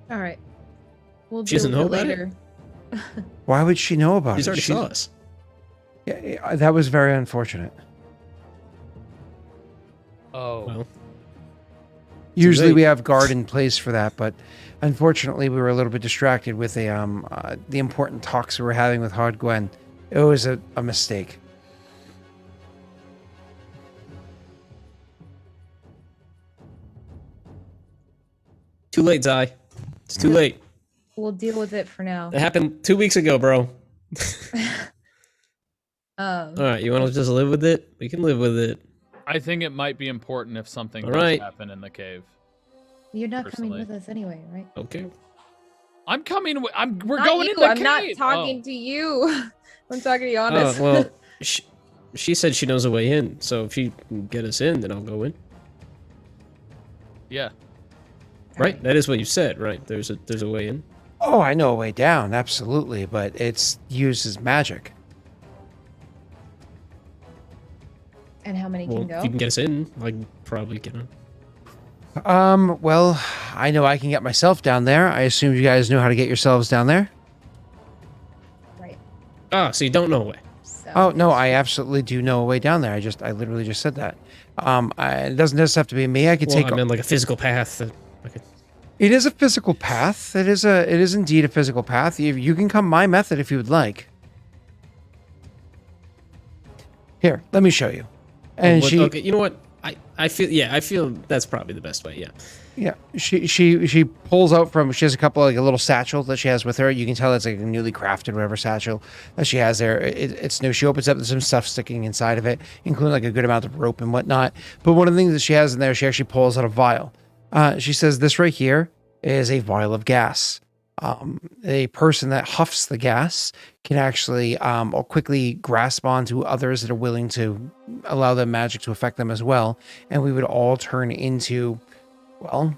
All right. We'll She doesn't deal know with about it? later. Why would she know about She's it? already saw us. Yeah, that was very unfortunate. Oh, Well, Usually late. we have guard in place for that, but unfortunately we were a little bit distracted with the important talks we were having with Hod Gwen. It was a mistake. Too late, Zai. It's too late. We'll deal with it for now. It happened 2 weeks ago, bro. Um, All right, you want to just live with it? We can live with it. I think it might be important if something All does right. happen in the cave. you're not personally. coming with us anyway, right? Okay. I'm coming. We're Not going you. in the I'm cave. not talking to you. I'm talking to Oh, Giannis. well, she said she knows a way in, so if she can get us in, then I'll go in. Yeah. Right? That is what you said, right? There's a way in. Oh, I know a way down, absolutely, but it's used as magic. And how many Well, can go? if you can get us in, I can probably get in. Well, I know I can get myself down there. I assume you guys know how to get yourselves down there. Right. Ah, so you don't know a way. So Oh, no, I absolutely do know a way down there. I literally just said that. It doesn't just have to be me. I could Well, take I meant like a physical path. That I could... It is a physical path. It is indeed a physical path. You can come my method if you would like. Here, let me show you. And okay, you know what? I feel that's probably the best way. Yeah. she pulls out she has a couple like a little satchel that she has with her. You can tell it's like a newly crafted whatever satchel that she has there. It's new. She opens up, there's some stuff sticking inside of it, including like a good amount of rope and whatnot. But one of the things that she has in there, she actually pulls out a vial. She says this right here is a vial of gas. A person that huffs the gas can actually quickly grasp onto others that are willing to allow the magic to affect them as well. And we would all turn into, well,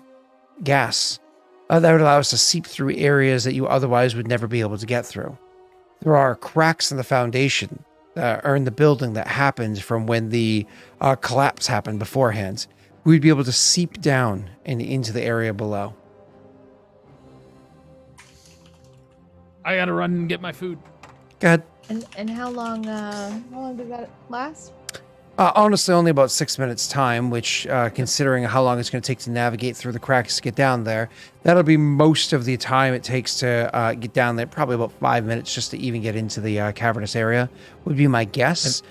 gas. That would allow us to seep through areas that you otherwise would never be able to get through. There are cracks in the foundation or in the building that happened from when the collapse happened beforehand. We'd be able to seep down and into the area below. I gotta run and get my food. Go ahead. And how long does that last? Honestly, only about 6 minutes time, which considering how long it's going to take to navigate through the cracks to get down there, that'll be most of the time it takes to get down there. Probably about 5 minutes just to even get into the cavernous area would be my guess.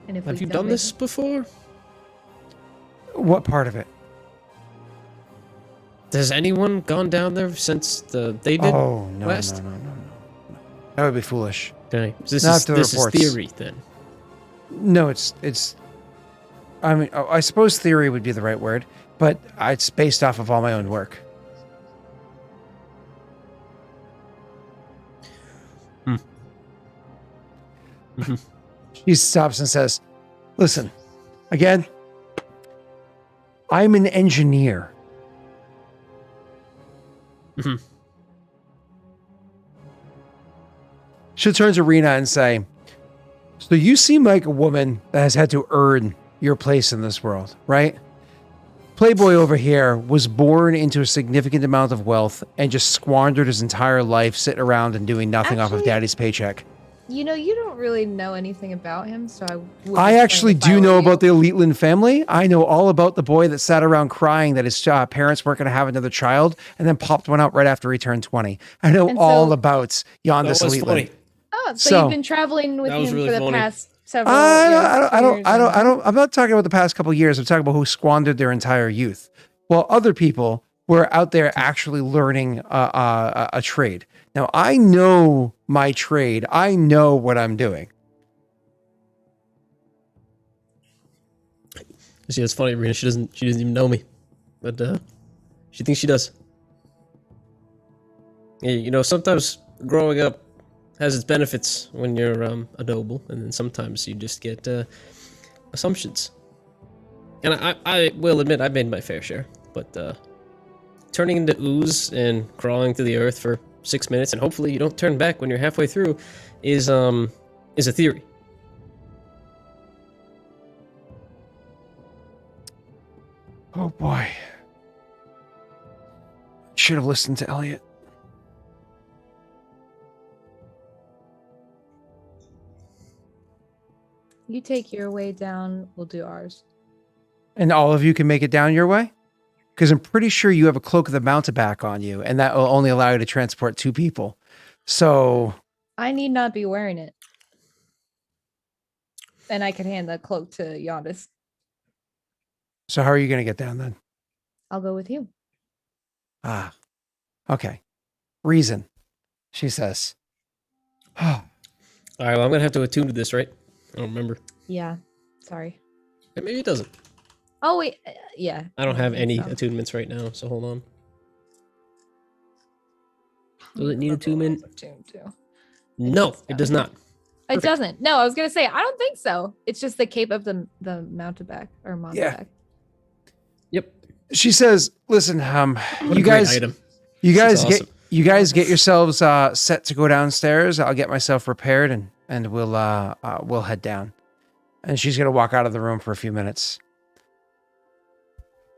And if Have we you don't done make this it? before? What part of it? Has anyone gone down there since they did? Oh, no. last? No. That would be foolish. Okay. So Not this after the is reports. theory then. No, it's. I mean, I suppose theory would be the right word, but it's based off of all my own work. She stops and says, "Listen, again, I'm an engineer." She'll turn to Rena and say, "So you seem like a woman that has had to earn your place in this world, right? Playboy over here was born into a significant amount of wealth and just squandered his entire life sitting around and doing nothing off of Actually, daddy's paycheck. You know, you don't really know anything about him, so I would I explain actually if I do were know you. about the Eliteland family. I know all about the boy that sat around crying that his parents weren't going to have another child and then popped one out right after he turned 20. I know And all so- about Yondis That was Eliteland. funny. Oh, so, So- you've been traveling with That was him really for the funny. past several years I'm not talking about the past couple of years. I'm talking about who squandered their entire youth, while other people were out there actually learning a trade. Now I know my trade. I know what I'm doing. See, it's funny, Rena. She doesn't even know me, but she thinks she does. Yeah, you know, sometimes growing up has its benefits when you're a noble, and then sometimes you just get assumptions. And I will admit I made my fair share, but turning into ooze and crawling to the earth for 6 minutes, and hopefully you don't turn back when you're halfway through, is a theory. Oh boy. Should have listened to Elliot. You take your way down, we'll do ours. And all of you can make it down your way? Because I'm pretty sure you have a cloak of the mountebank on you, and that will only allow you to transport 2 people. So I need not be wearing it. And I can hand the cloak to Yondis. how are you going to get down then? I'll go with you. Okay. Reason, she says. All right, well, I'm gonna have to attune to this, right? I don't remember. Yeah. Sorry. Maybe it doesn't. Oh wait. Yeah. I don't have think any so. attunements right now, so hold on. Does it need Purple attunement? rolls attuned too. No, does it does not. It Perfect. doesn't. No, I was gonna say I don't think so. It's just the cape of the mountebank or mountebank. Yep. She says, "Listen, What you a great guys, item. you This guys is get awesome. you guys get yourselves set to go downstairs. I'll get myself prepared and we'll head down." And she's gonna walk out of the room for a few minutes.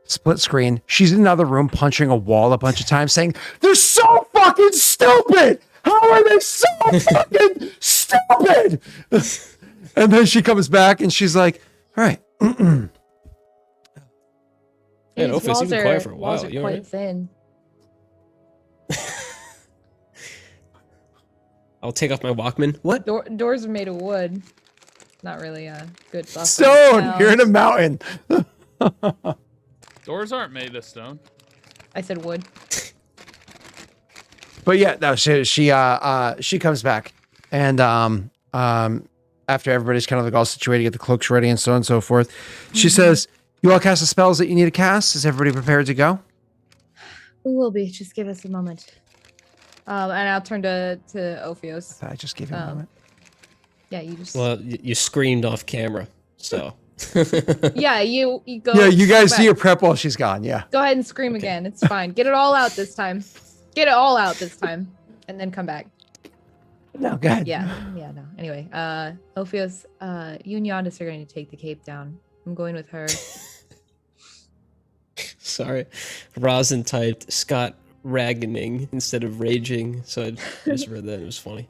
Split screen. She's in another room punching a wall a bunch of times, saying, "They're so fucking stupid! How are they so fucking stupid?" And then she comes back and she's like, "All right." Man, These Ophius, you've walls been quiet for a walls while. are You all quite right? thin. I'll take off my Walkman. What? Doors are made of wood. Not really a good buff. Stone, you're in a mountain. Doors aren't made of stone. I said wood. But yeah, no, she comes back, and after everybody's kind of like all situated, get the cloaks ready, and so on and so forth, she says, "You all cast the spells that you need to cast. Is everybody prepared to go?" We will be. Just give us a moment. And I'll turn to Ophios. I just gave you a moment. Yeah, you just. Well, you screamed off camera, so. Yeah, you go. Yeah, you guys back. see her prep while she's gone. Yeah. Go ahead and scream again. It's fine. Get it all out this time. Get it all out this time, and then come back. No, go ahead. Yeah, no. Anyway, Ophios, you and Yondis are going to take the cape down. I'm going with her. Sorry. Rosin typed Scott ragging instead of raging, so I just read that. It was funny.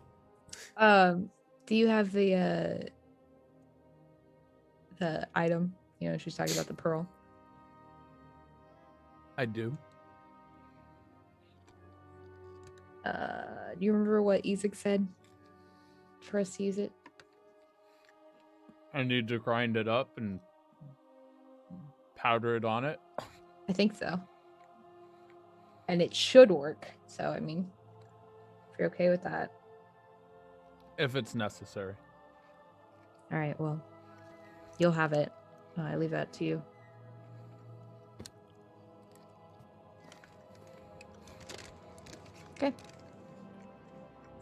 Do you have the item? You know, she's talking about the pearl. I do. Do you remember what Ezek said for us to use it? I need to grind it up and powder it on it. I think so. And it should work. So, I mean, if you're okay with that. If it's necessary. All right, well, you'll have it. I leave that to you. Okay.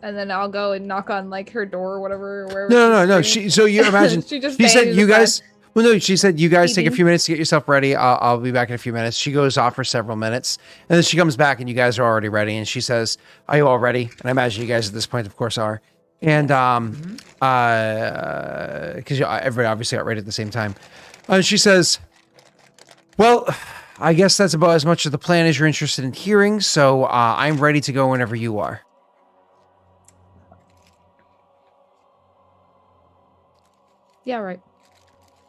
And then I'll go and knock on like her door or whatever. Wherever No. she's So you imagine she just she said standing you aside. guys. Well, no, she said you guys take a Eating. few minutes to get yourself ready. I'll be back in a few minutes. She goes off for several minutes, and then she comes back, and you guys are already ready. And she says, "Are you all ready?" And I imagine you guys at this point, of course, are. And because everybody obviously got ready at the same time. She says, "Well, I guess that's about as much of the plan as you're interested in hearing. So I'm ready to go whenever you are." Yeah, right.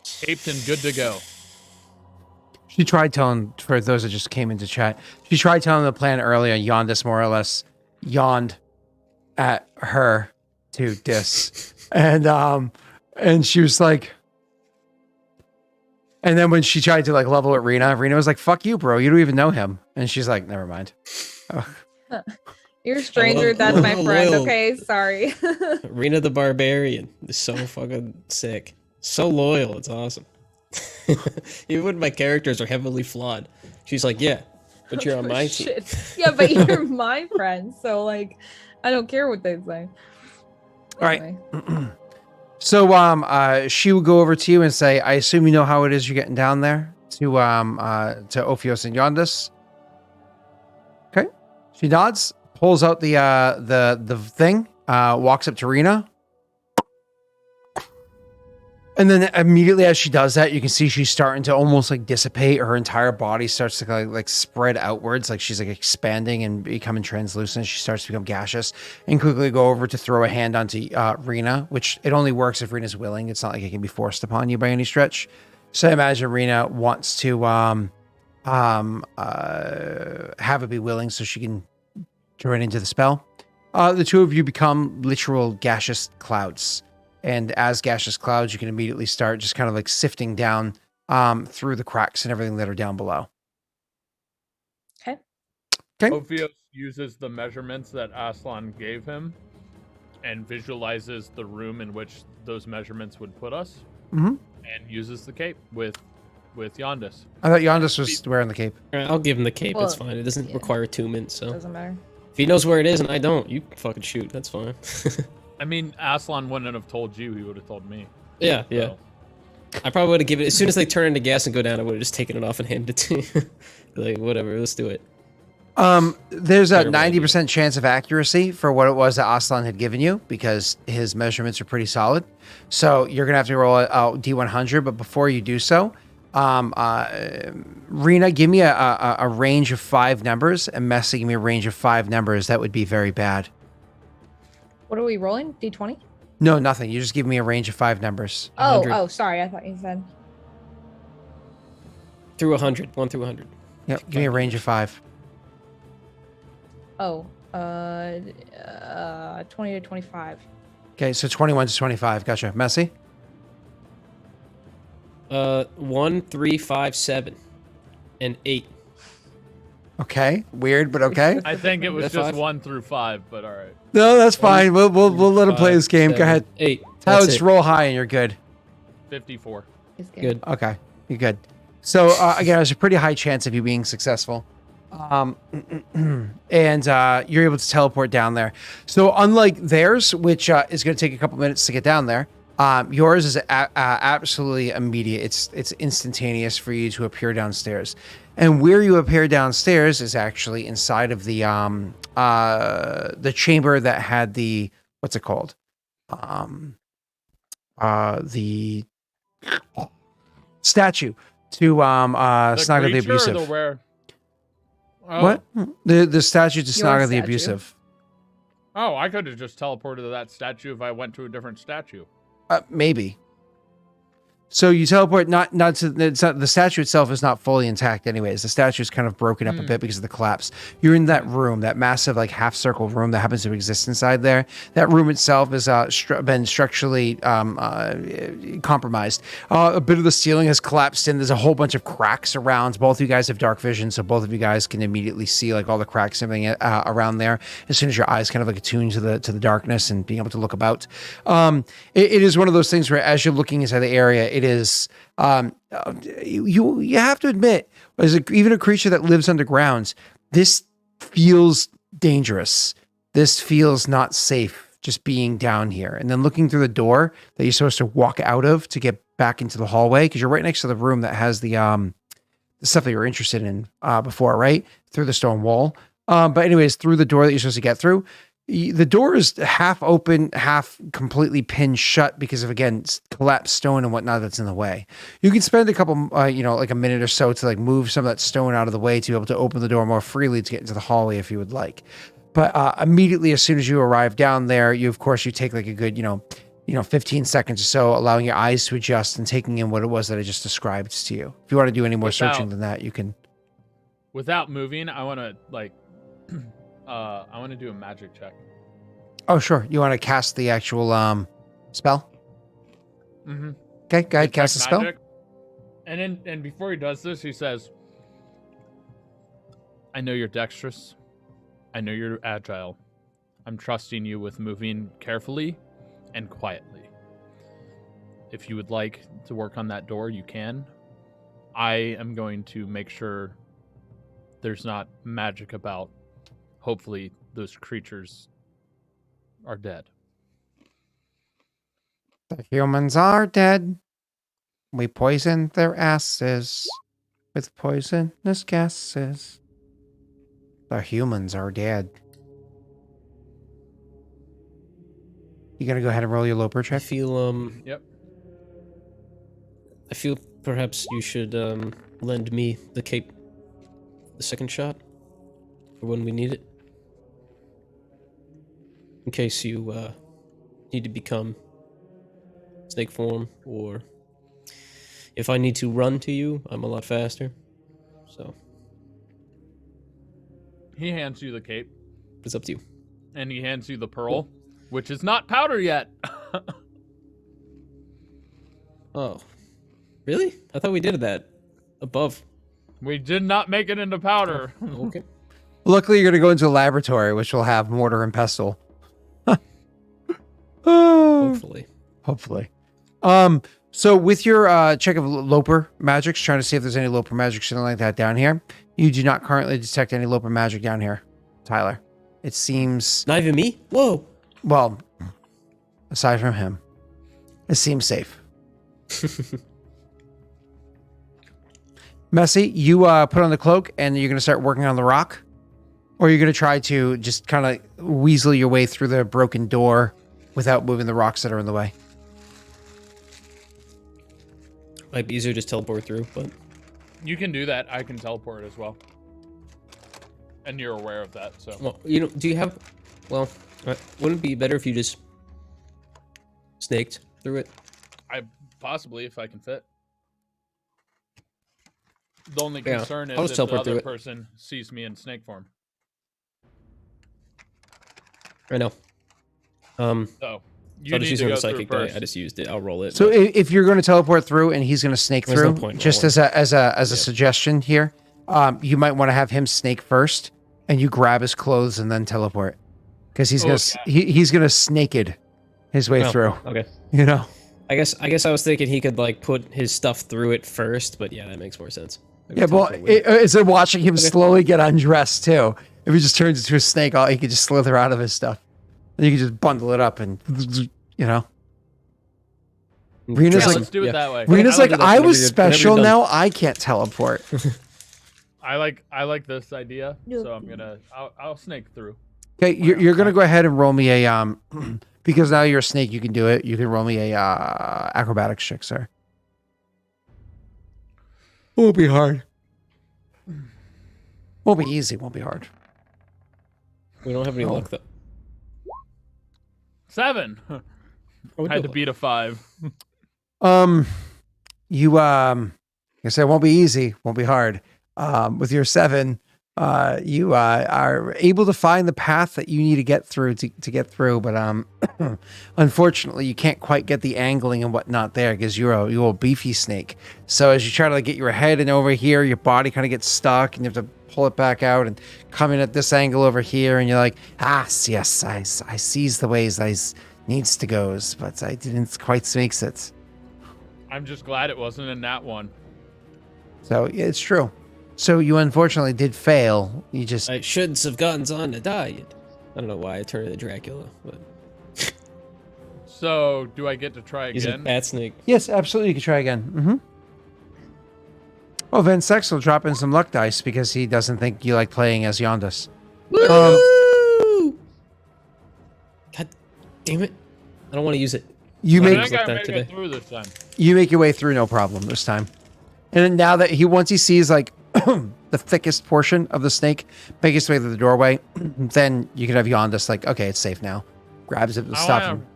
Caped and good to go. She tried telling, for those that just came into chat, she tried telling the plan earlier. Yondis more or less yawned at her to Dis, and she was like, and then when she tried to like level at Rena was like, "Fuck you, bro. You don't even know him." And she's like, "Never mind." You're a stranger. That's love my how friend. loyal. Okay, sorry. Rena the Barbarian is so fucking sick. So loyal. It's awesome. Even when my characters are heavily flawed, she's like, "Yeah, but you're on my team." Shit. Yeah, but you're my friend, so like, I don't care what they say. All right. Anyway. So she will go over to you and say, "I assume you know how it is you're getting down there to Ophios and Yondis." Okay. She nods, pulls out the thing, walks up to Rena. And then immediately as she does that, you can see she's starting to almost like dissipate. Her entire body starts to like spread outwards, like she's like expanding and becoming translucent. She starts to become gaseous, and quickly go over to throw a hand onto Rena, which it only works if Rena's willing. It's not like it can be forced upon you by any stretch. So I imagine Rena wants to have it be willing so she can join into the spell. The two of you become literal gaseous clouds. And as gaseous clouds, you can immediately start just kind of like sifting down through the cracks and everything that are down below. Okay. Okay. Ophios uses the measurements that Aslan gave him and visualizes the room in which those measurements would put us, Mm-hmm. and uses the cape with Yondis. I thought Yondis was wearing the cape. All right, I'll give him the cape. It's Well, fine. It doesn't yeah. require attunement, so Doesn't matter. if he knows where it is and I don't, you fucking shoot. That's fine. I mean, Aslan wouldn't have told you; he would have told me. yeah. So, I probably would have given it as soon as they turn into gas and go down. I would have just taken it off and handed it to you. Like, whatever, let's do it. There's a Terrible idea. 90% chance of accuracy for what it was that Aslan had given you because his measurements are pretty solid. So you're gonna have to roll a D100. But before you do so, Rena, give me a range of 5 numbers, and Messi, give me a range of 5 numbers. That would be very bad. What are we rolling? D20? No, nothing. You just give me a range of 5 numbers. 100. Oh, sorry. I thought you said. Through 100. 1 through 100. Yep. Give me a range of 5. Oh, 20 to 25. Okay, so 21 to 25. Gotcha. Messi? 1, 3, 5, 7, and 8. Okay. Weird, but okay. I think it was That's just 5? 1 through 5, but all right. No, that's fine. We'll let him play this game. Go ahead. 8. How That's it's it. roll high and you're good. 54. Is Good. Okay, you're good. So again, there's a pretty high chance of you being successful. And you're able to teleport down there. So unlike theirs, which is going to take a couple minutes to get down there, yours is absolutely immediate. It's instantaneous for you to appear downstairs. And where you appear downstairs is actually inside of the chamber that had the, what's it called? The statue to Snoggle the creature or Abusive. the where? Oh. What? The statue to Your Snoggle the statue. Abusive. Oh, I could have just teleported to that statue if I went to a different statue. Maybe. So you teleport not to the statue itself is not fully intact anyways. The statue is kind of broken up a bit because of the collapse. You're in that room, that massive like half circle room that happens to exist inside there. That room itself has been structurally compromised. A bit of the ceiling has collapsed in. There's a whole bunch of cracks around. Both of you guys have dark vision, so both of you guys can immediately see like all the cracks and everything around there as soon as your eyes kind of like attune to the darkness and being able to look about. It is one of those things where as you're looking inside the area, it is you have to admit, as even a creature that lives underground, this feels dangerous. This feels not safe just being down here. And then looking through the door that you're supposed to walk out of to get back into the hallway, because you're right next to the room that has the stuff that you're interested in before, right? Through the stone wall. But anyways, through the door that you're supposed to get through, the door is half open, half completely pinned shut because of, again, collapsed stone and whatnot that's in the way. You can spend a couple, like a minute or so to like move some of that stone out of the way to be able to open the door more freely to get into the hallway if you would like. But immediately, as soon as you arrive down there, you take like a good, 15 seconds or so, allowing your eyes to adjust and taking in what it was that I just described to you. If you want to do any more searching than that, you can. Without moving, I want to like, I want to do a magic check. Oh, sure. You want to cast the actual spell? Mm-hmm. Okay, go ahead, cast the spell. Magic. And before he does this, he says, I know you're dexterous. I know you're agile. I'm trusting you with moving carefully and quietly. If you would like to work on that door, you can. I am going to make sure there's not magic about. Hopefully those creatures are dead. The humans are dead. We poisoned their asses with poisonous gases. The humans are dead. You gonna go ahead and roll your Loper I check? feel Yep. I feel perhaps you should lend me the cape, the second shot, for when we need it. In case you need to become snake form, or if I need to run to you, I'm a lot faster. So He hands you the cape, it's up to you. and he hands you the pearl, which is not powder yet. Oh, really? I thought we did that above. We did not make it into powder. Okay. Luckily, you're going to go into a laboratory, which will have mortar and pestle. Oh, Hopefully. hopefully. So with your check of Loper magics, trying to see if there's any Loper magic, something like that down here, you do not currently detect any Loper magic down here, Tyler. It seems, Not even me? Whoa. well, aside from him, it seems safe. Messy, you put on the cloak and you're going to start working on the rock? Or you're going to try to just kind of weasel your way through the broken door without moving the rocks that are in the way? Might be easier to just teleport through, but You can do that. I can teleport as well. And you're aware of that, so. well, do you have? Well, wouldn't it be better if you just snaked through it? I possibly, if I can fit. The only Yeah, concern I'll is just if the teleport through other it. person sees me in snake form. I know. So So you I'll need just use to it on go the through psychic die. first. I just used it. I'll roll it. So but- if you're going to teleport through and he's going to snake There's no through, point in just rolling. as a suggestion here, you might want to have him snake first, and you grab his clothes and then teleport, because he's gonna he's gonna snaked his way Oh, through. Okay. You know. I guess I was thinking he could like put his stuff through it first, but yeah, that makes more sense. Maybe Yeah, well, teleport with it. instead of watching him slowly get undressed too, if he just turns into a snake, he could just slither out of his stuff, and you can just bundle it up and Rena's Yeah, like- let's do it Yeah. that way. Rena's I'll like, do that I whenever was you're- whenever you're special, done." now I can't teleport. I like this idea, No. so I'll snake through. Okay, you're gonna go ahead and roll me a because now you're a snake, you can do it. You can roll me a acrobatics check, sir. Won't be hard. Won't be easy. Won't be hard. We don't have any Oh. luck though. 7. Oh, we I had do to beat a 5. You like I said, won't be easy. Won't be hard. With your 7, you are able to find the path that you need to get through to get through, but unfortunately, you can't quite get the angling and whatnot there because you're a beefy snake. So as you try to like, get your head in over here, your body kind of gets stuck, and you have to pull it back out and come in at this angle over here, and you're like, yes, I sees the ways I needs to goes, but I didn't quite makes it. I'm just glad it wasn't in that one. So yeah, it's true. So you unfortunately did fail. You just I shouldn't have gotten on the diet. I don't know why I turned into Dracula, but So do I get to try he's a again? bat snake. yes, absolutely. You can try again. Mm-hmm. Oh, Van Sex will drop in some luck dice because he doesn't think you like playing as Yondis. Woo! God damn it! I don't want to use it. You I make think I like that made today. it through this time. you make your way through no problem this time. And then now that once he sees like the thickest portion of the snake make its way through the doorway, then you can have Yondis like, okay, it's safe now. Grabs it and I stops wanna- him.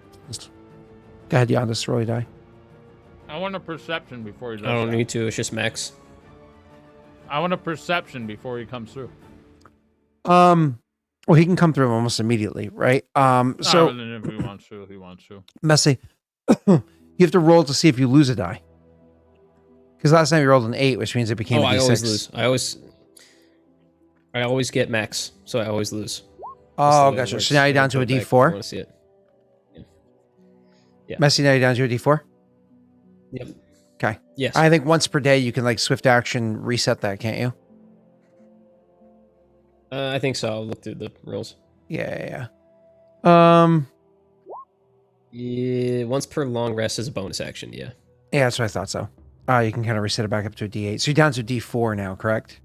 Go ahead, Yondis, roll your die. I want a perception before he does I don't that. need to. It's just max. I want a perception before he comes through. Well, he can come through almost immediately, right? So And then if he wants to, he wants to. Messy, you have to roll to see if you lose a die. Because last time you rolled an 8, which means it became Oh, a I D6. always lose. I always get max, so I always lose. Oh, That's the way it gotcha. works. So now you're down to a Go back if you D4. wanna see it. Messy, now you're down to a D4. Yep. Okay. Yes. I think once per day you can like swift action reset that, can't you? I think so. I'll look through the rules. Yeah. Yeah, once per long rest is a bonus action. Yeah. Yeah, that's what I thought so. You can kind of reset it back up to a D8. So you're down to a D4 now, correct?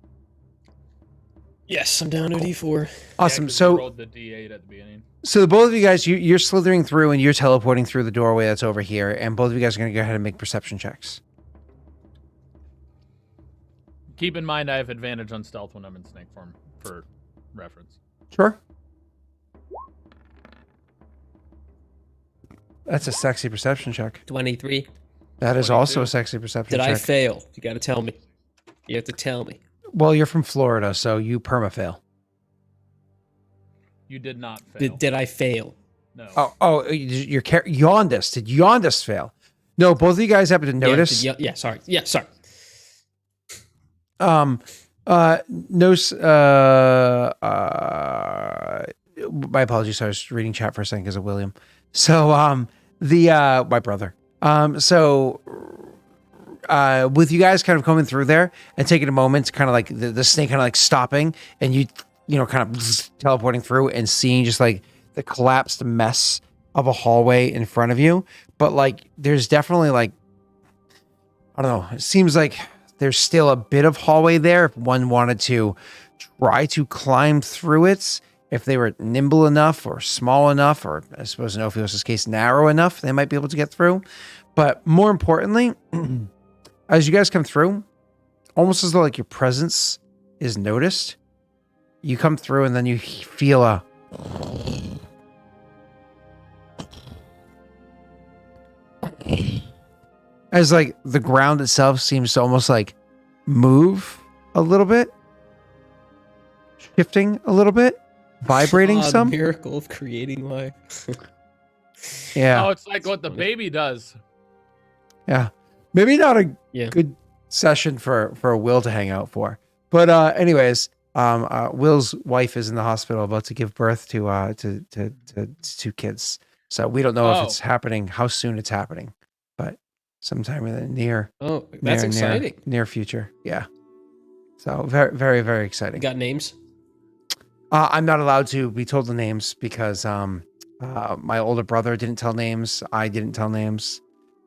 Yes, I'm down to a D4. Awesome. Yeah, 'cause so you rolled the D8 at the beginning. So the both of you guys, you're slithering through and you're teleporting through the doorway that's over here, and both of you guys are going to go ahead and make perception checks. Keep in mind I have advantage on stealth when I'm in snake form, for reference. Sure. That's a sexy perception check. 23. That is also 22. a sexy perception Did check. I fail? You got to tell me. You have to tell me. Well, you're from Florida, so you perma fail. You did not fail. Did I fail? No. Your Yondis. Did Yondis fail? No, both of you guys happen to notice. Yeah, sorry. Yeah, sorry. No. My apologies. I was reading chat for a second because of William. So, my brother. With you guys kind of coming through there and taking a moment to kind of like the snake kind of like stopping and you know, kind of teleporting through and seeing just like the collapsed mess of a hallway in front of you. But like, there's definitely like, I don't know. It seems like there's still a bit of hallway there if one wanted to try to climb through it. If they were nimble enough or small enough, or I suppose in Ophios' case, narrow enough, they might be able to get through. But more importantly, as you guys come through, almost as though like your presence is noticed, you come through and then you feel a as like the ground itself seems to almost like move a little bit, shifting a little bit, vibrating some. The miracle of creating life. Yeah. Oh, it's like what the baby does. Yeah. Maybe not a Yeah. good session for Will to hang out for. But anyways, Will's wife is in the hospital about to give birth to two kids. So we don't know if it's happening, how soon it's happening, but sometime in the near near future. Yeah. So very, very, very exciting. Got names? I'm not allowed to be told the names because my older brother didn't tell names. I didn't tell names.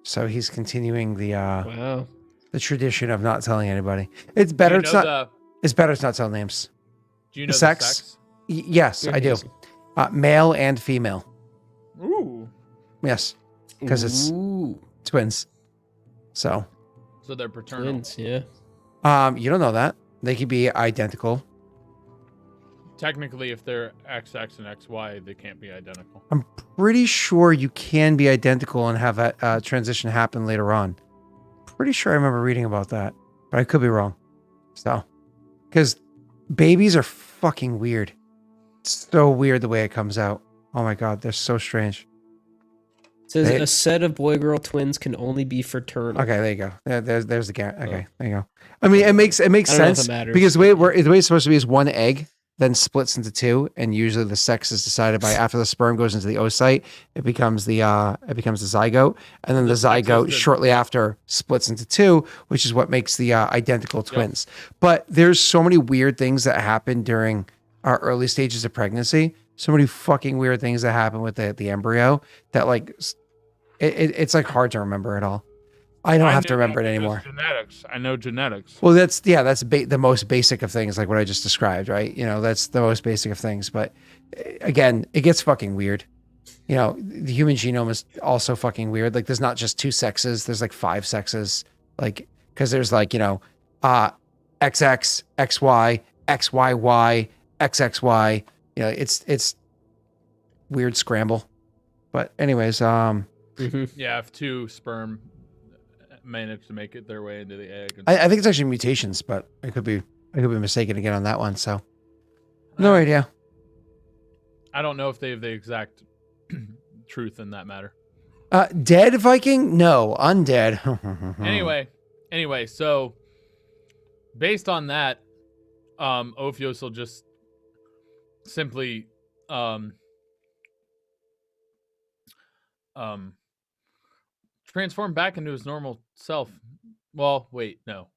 So he's continuing the tradition of not telling anybody. It's better. It's better to not tell names. Do you know the sex? Yes, I do. Male and female. Ooh. Yes, because it's twins. So they're paternal. Twins, yeah. You don't know that. They could be identical. Technically, if they're XX and XY, they can't be identical. I'm pretty sure you can be identical and have a transition happen later on. Pretty sure I remember reading about that, but I could be wrong. So, because babies are fucking weird. It's so weird the way it comes out. Oh my God, they're so strange. It says a set of boy-girl twins can only be fraternal. Okay, there you go. There's the gap. Okay, there you go. I mean, it makes sense because the way it's supposed to be is one egg then splits into two, and usually the sex is decided by after the sperm goes into the oocyte, it becomes the zygote, and then the zygote shortly after splits into two, which is what makes the identical twins. Yep. But there's so many weird things that happen during our early stages of pregnancy. So many fucking weird things that happen with the embryo that like it's like hard to remember it all. I don't have to remember it anymore. Genetics. I know genetics. Well, that's the most basic of things, like what I just described, right? You know, that's the most basic of things. But again, it gets fucking weird. You know, the human genome is also fucking weird. Like, there's not just two sexes. There's like 5 sexes. Like, because there's like, you know, XX, XY, XYY, XXY. You know, it's weird scramble. But anyways, yeah, if 2 sperm managed to make it their way into the egg. I think it's actually mutations, but I could be mistaken again on that one. So, no idea. I don't know if they have the exact truth in that matter. Dead Viking? No, undead. Anyway, so based on that, Ophios will just simply transform back into his normal self. Well, wait, no,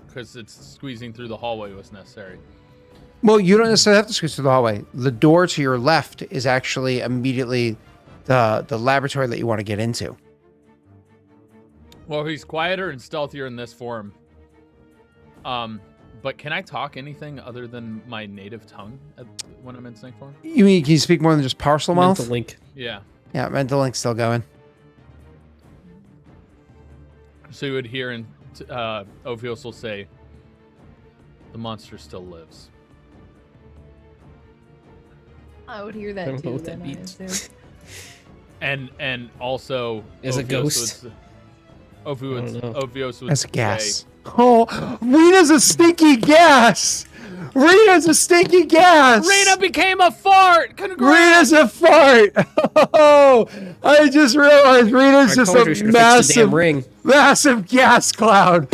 because it's squeezing through the hallway was necessary. Well, you don't necessarily have to squeeze through the hallway. The door to your left is actually immediately the laboratory that you want to get into. Well, he's quieter and stealthier in this form. But can I talk anything other than my native tongue when I'm in snake form? You mean, can you speak more than just parcel mouth? Mental link. Yeah. Yeah, mental link's still going. So you would hear, and Ophios will say, "The monster still lives." I would hear that I don't know too. what that means. And also, as a ghost. Ophios would as a say, gas. Oh, Rena's a stinky gas. Rena's a stinky gas. Rena became a fart. Congrats. Rena's a fart. Oh, I just realized Rena's just a massive gas cloud.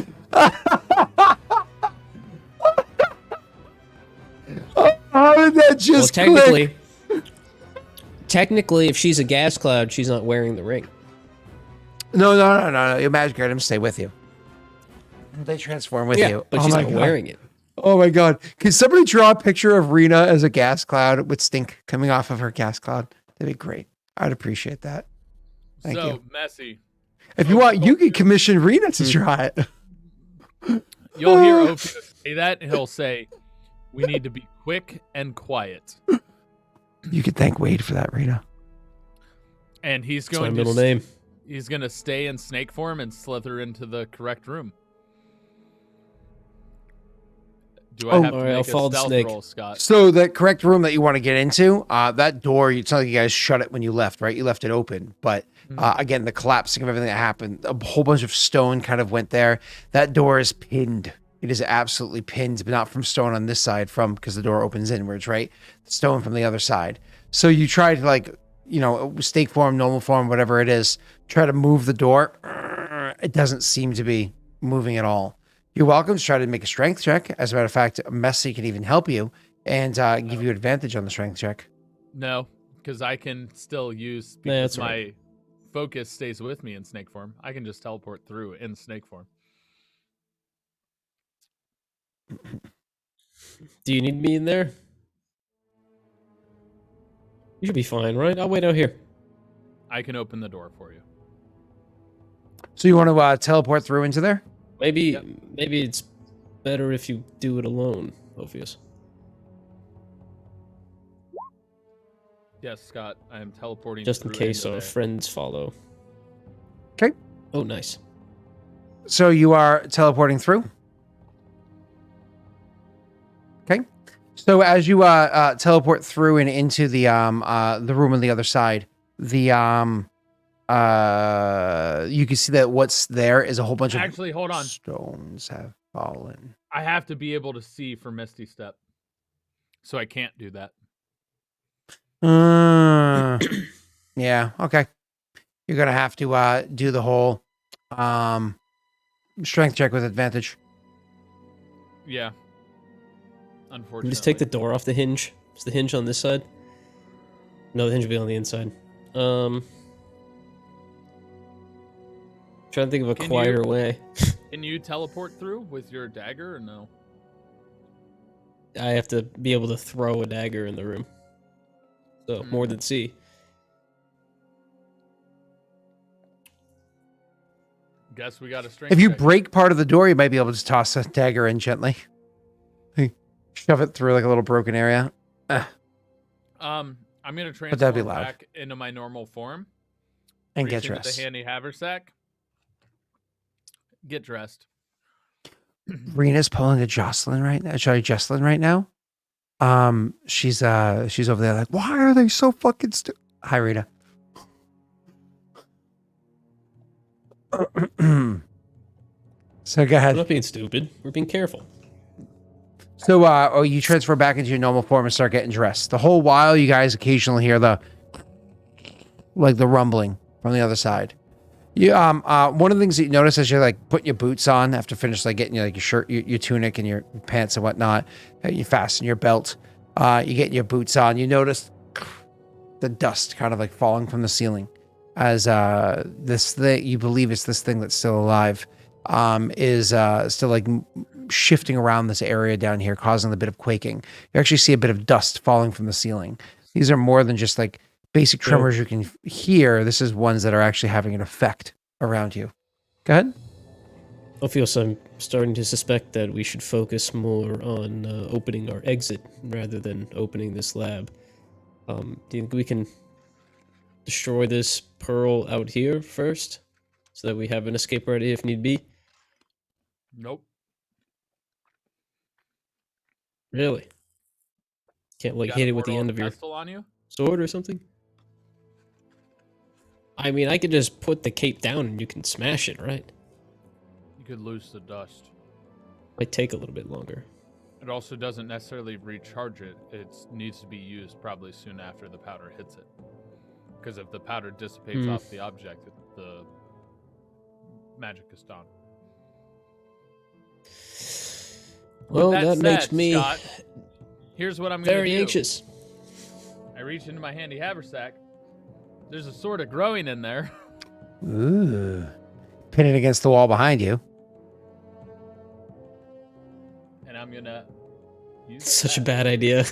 did that just Well, click? technically, if she's a gas cloud, she's not wearing the ring. No. Your magic items stay with you. They transform with you. But Oh she's my not God. wearing it. Oh my God. Can somebody draw a picture of Rena as a gas cloud with stink coming off of her gas cloud? That'd be great. I'd appreciate that. Thank so you. messy. If you want, you can commission Rena to draw it. You'll hear Ophius say that, and he'll say, "We need to be quick and quiet." You could thank Wade for that, Rena. And he's That's my going middle to name. he's going to stay in snake form and slither into the correct room. Do I have to All right, I'll make a follow the stealth snake. roll, Scott? So the correct room that you want to get into, that door, it's not like you guys shut it when you left, right? You left it open. But again, the collapsing of everything that happened, a whole bunch of stone kind of went there. That door is pinned. It is absolutely pinned, but not from stone on this side, because the door opens inwards, right? Stone from the other side. So you try to stake form, normal form, whatever it is, try to move the door. It doesn't seem to be moving at all. You're welcome to try to make a strength check. As a matter of fact, Messy can even help you and give you advantage on the strength check. No, because I can still use, Nah, because that's my right. focus stays with me in snake form. I can just teleport through in snake form. Do you need me in there? You should be fine, right? I'll wait out here. I can open the door for you. So you want to teleport through into there? Maybe it's better if you do it alone, Ophius. Yes, Scott, I am teleporting Just in through case into our there. friends follow. Okay. Oh, nice. So you are teleporting through. Okay. So as you teleport through and into the room on the other side, you can see that what's there is a whole bunch Actually, of hold on. stones have fallen. I have to be able to see for Misty Step. So I can't do that. Yeah, okay. You're gonna have to do the whole strength check with advantage. Yeah. Unfortunately. Just take the door off the hinge. Is the hinge on this side? No, the hinge will be on the inside. Trying to think of a Can quieter you- way. Can you teleport through with your dagger or no? I have to be able to throw a dagger in the room. So, more than C. Guess we got a strength If you check. break part of the door, you might be able to toss a dagger in gently. Shove it through like a little broken area. I'm gonna that'd be transform loud. back into my normal form. And reach get into dressed. the handy haversack. Get dressed. Rena's pulling a Jocelyn right now. Jocelyn right now. She's over there like, why are they so fucking stupid? Hi, Rena. So go We're ahead. not being stupid. We're being careful. So you transfer back into your normal form and start getting dressed. The whole while, you guys occasionally hear the rumbling from the other side. You one of the things that you notice as you're like putting your boots on after finish like getting your shirt, your tunic, and your pants and whatnot, you fasten your belt. You get your boots on. You notice the dust kind of like falling from the ceiling as this thing you believe is this thing that's still alive is still like shifting around this area down here, causing a bit of quaking. You actually see a bit of dust falling from the ceiling. These are more than just like basic tremors you can hear. This is ones that are actually having an effect around you. Go ahead. Ophius, I'm starting to suspect that we should focus more on opening our exit rather than opening this lab. Do you think we can destroy this pearl out here first so that we have an escape ready if need be? Nope. Really? Can't like Got hit a it with the mortal end of your pestle on you? sword or something? I mean, I could just put the cape down and you can smash it, right? You could lose the dust. Might take a little bit longer. It also doesn't necessarily recharge it. It needs to be used probably soon after the powder hits it. Because if the powder dissipates off the object, the magic is done. Well, With that makes said, me... Scott, Here's what I'm gonna Very do. anxious. I reach into my handy haversack. There's a sword of growing in there. Ooh. Pin it against the wall behind you. And I'm gonna use Such a that. bad idea.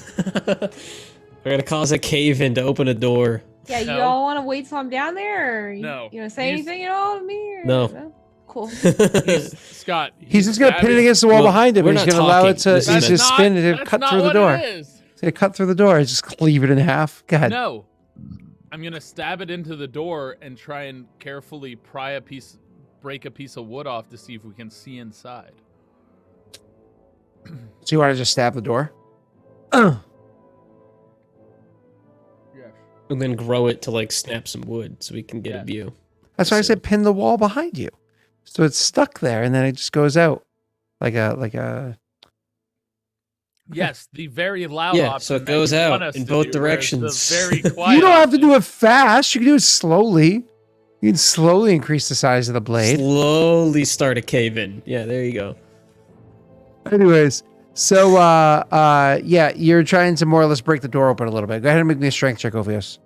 We're gonna cause a cave in to open a door. Yeah, you No. all want to wait till I'm down there? Or you, No. You want to say He's- anything at all to me? Or, No. Cool. Scott. He's just going to pin it stabbing- against the wall Well, behind him. we're He's not going to allow talking. it to This is he's meant- just spin and that's cut not through the what door. It is. He's going to cut through the door. Just cleave it in half. Go ahead. No. I'm gonna stab it into the door and try and carefully break a piece of wood off to see if we can see inside. So you want to just stab the door? Yes. And then grow it to like snap some wood so we can get Yeah. a view. That's why I said pin the wall behind you. So it's stuck there and then it just goes out like a Yes, the very loud Yeah, option. so it that goes you out want us in to both do, whereas directions. The very quiet You don't have to option- do it fast. You can do it slowly. You can slowly increase the size of the blade. Slowly start a cave in. Yeah, there you go. Anyways, so yeah, you're trying to more or less break the door open a little bit. Go ahead and make me a strength check, Ovius.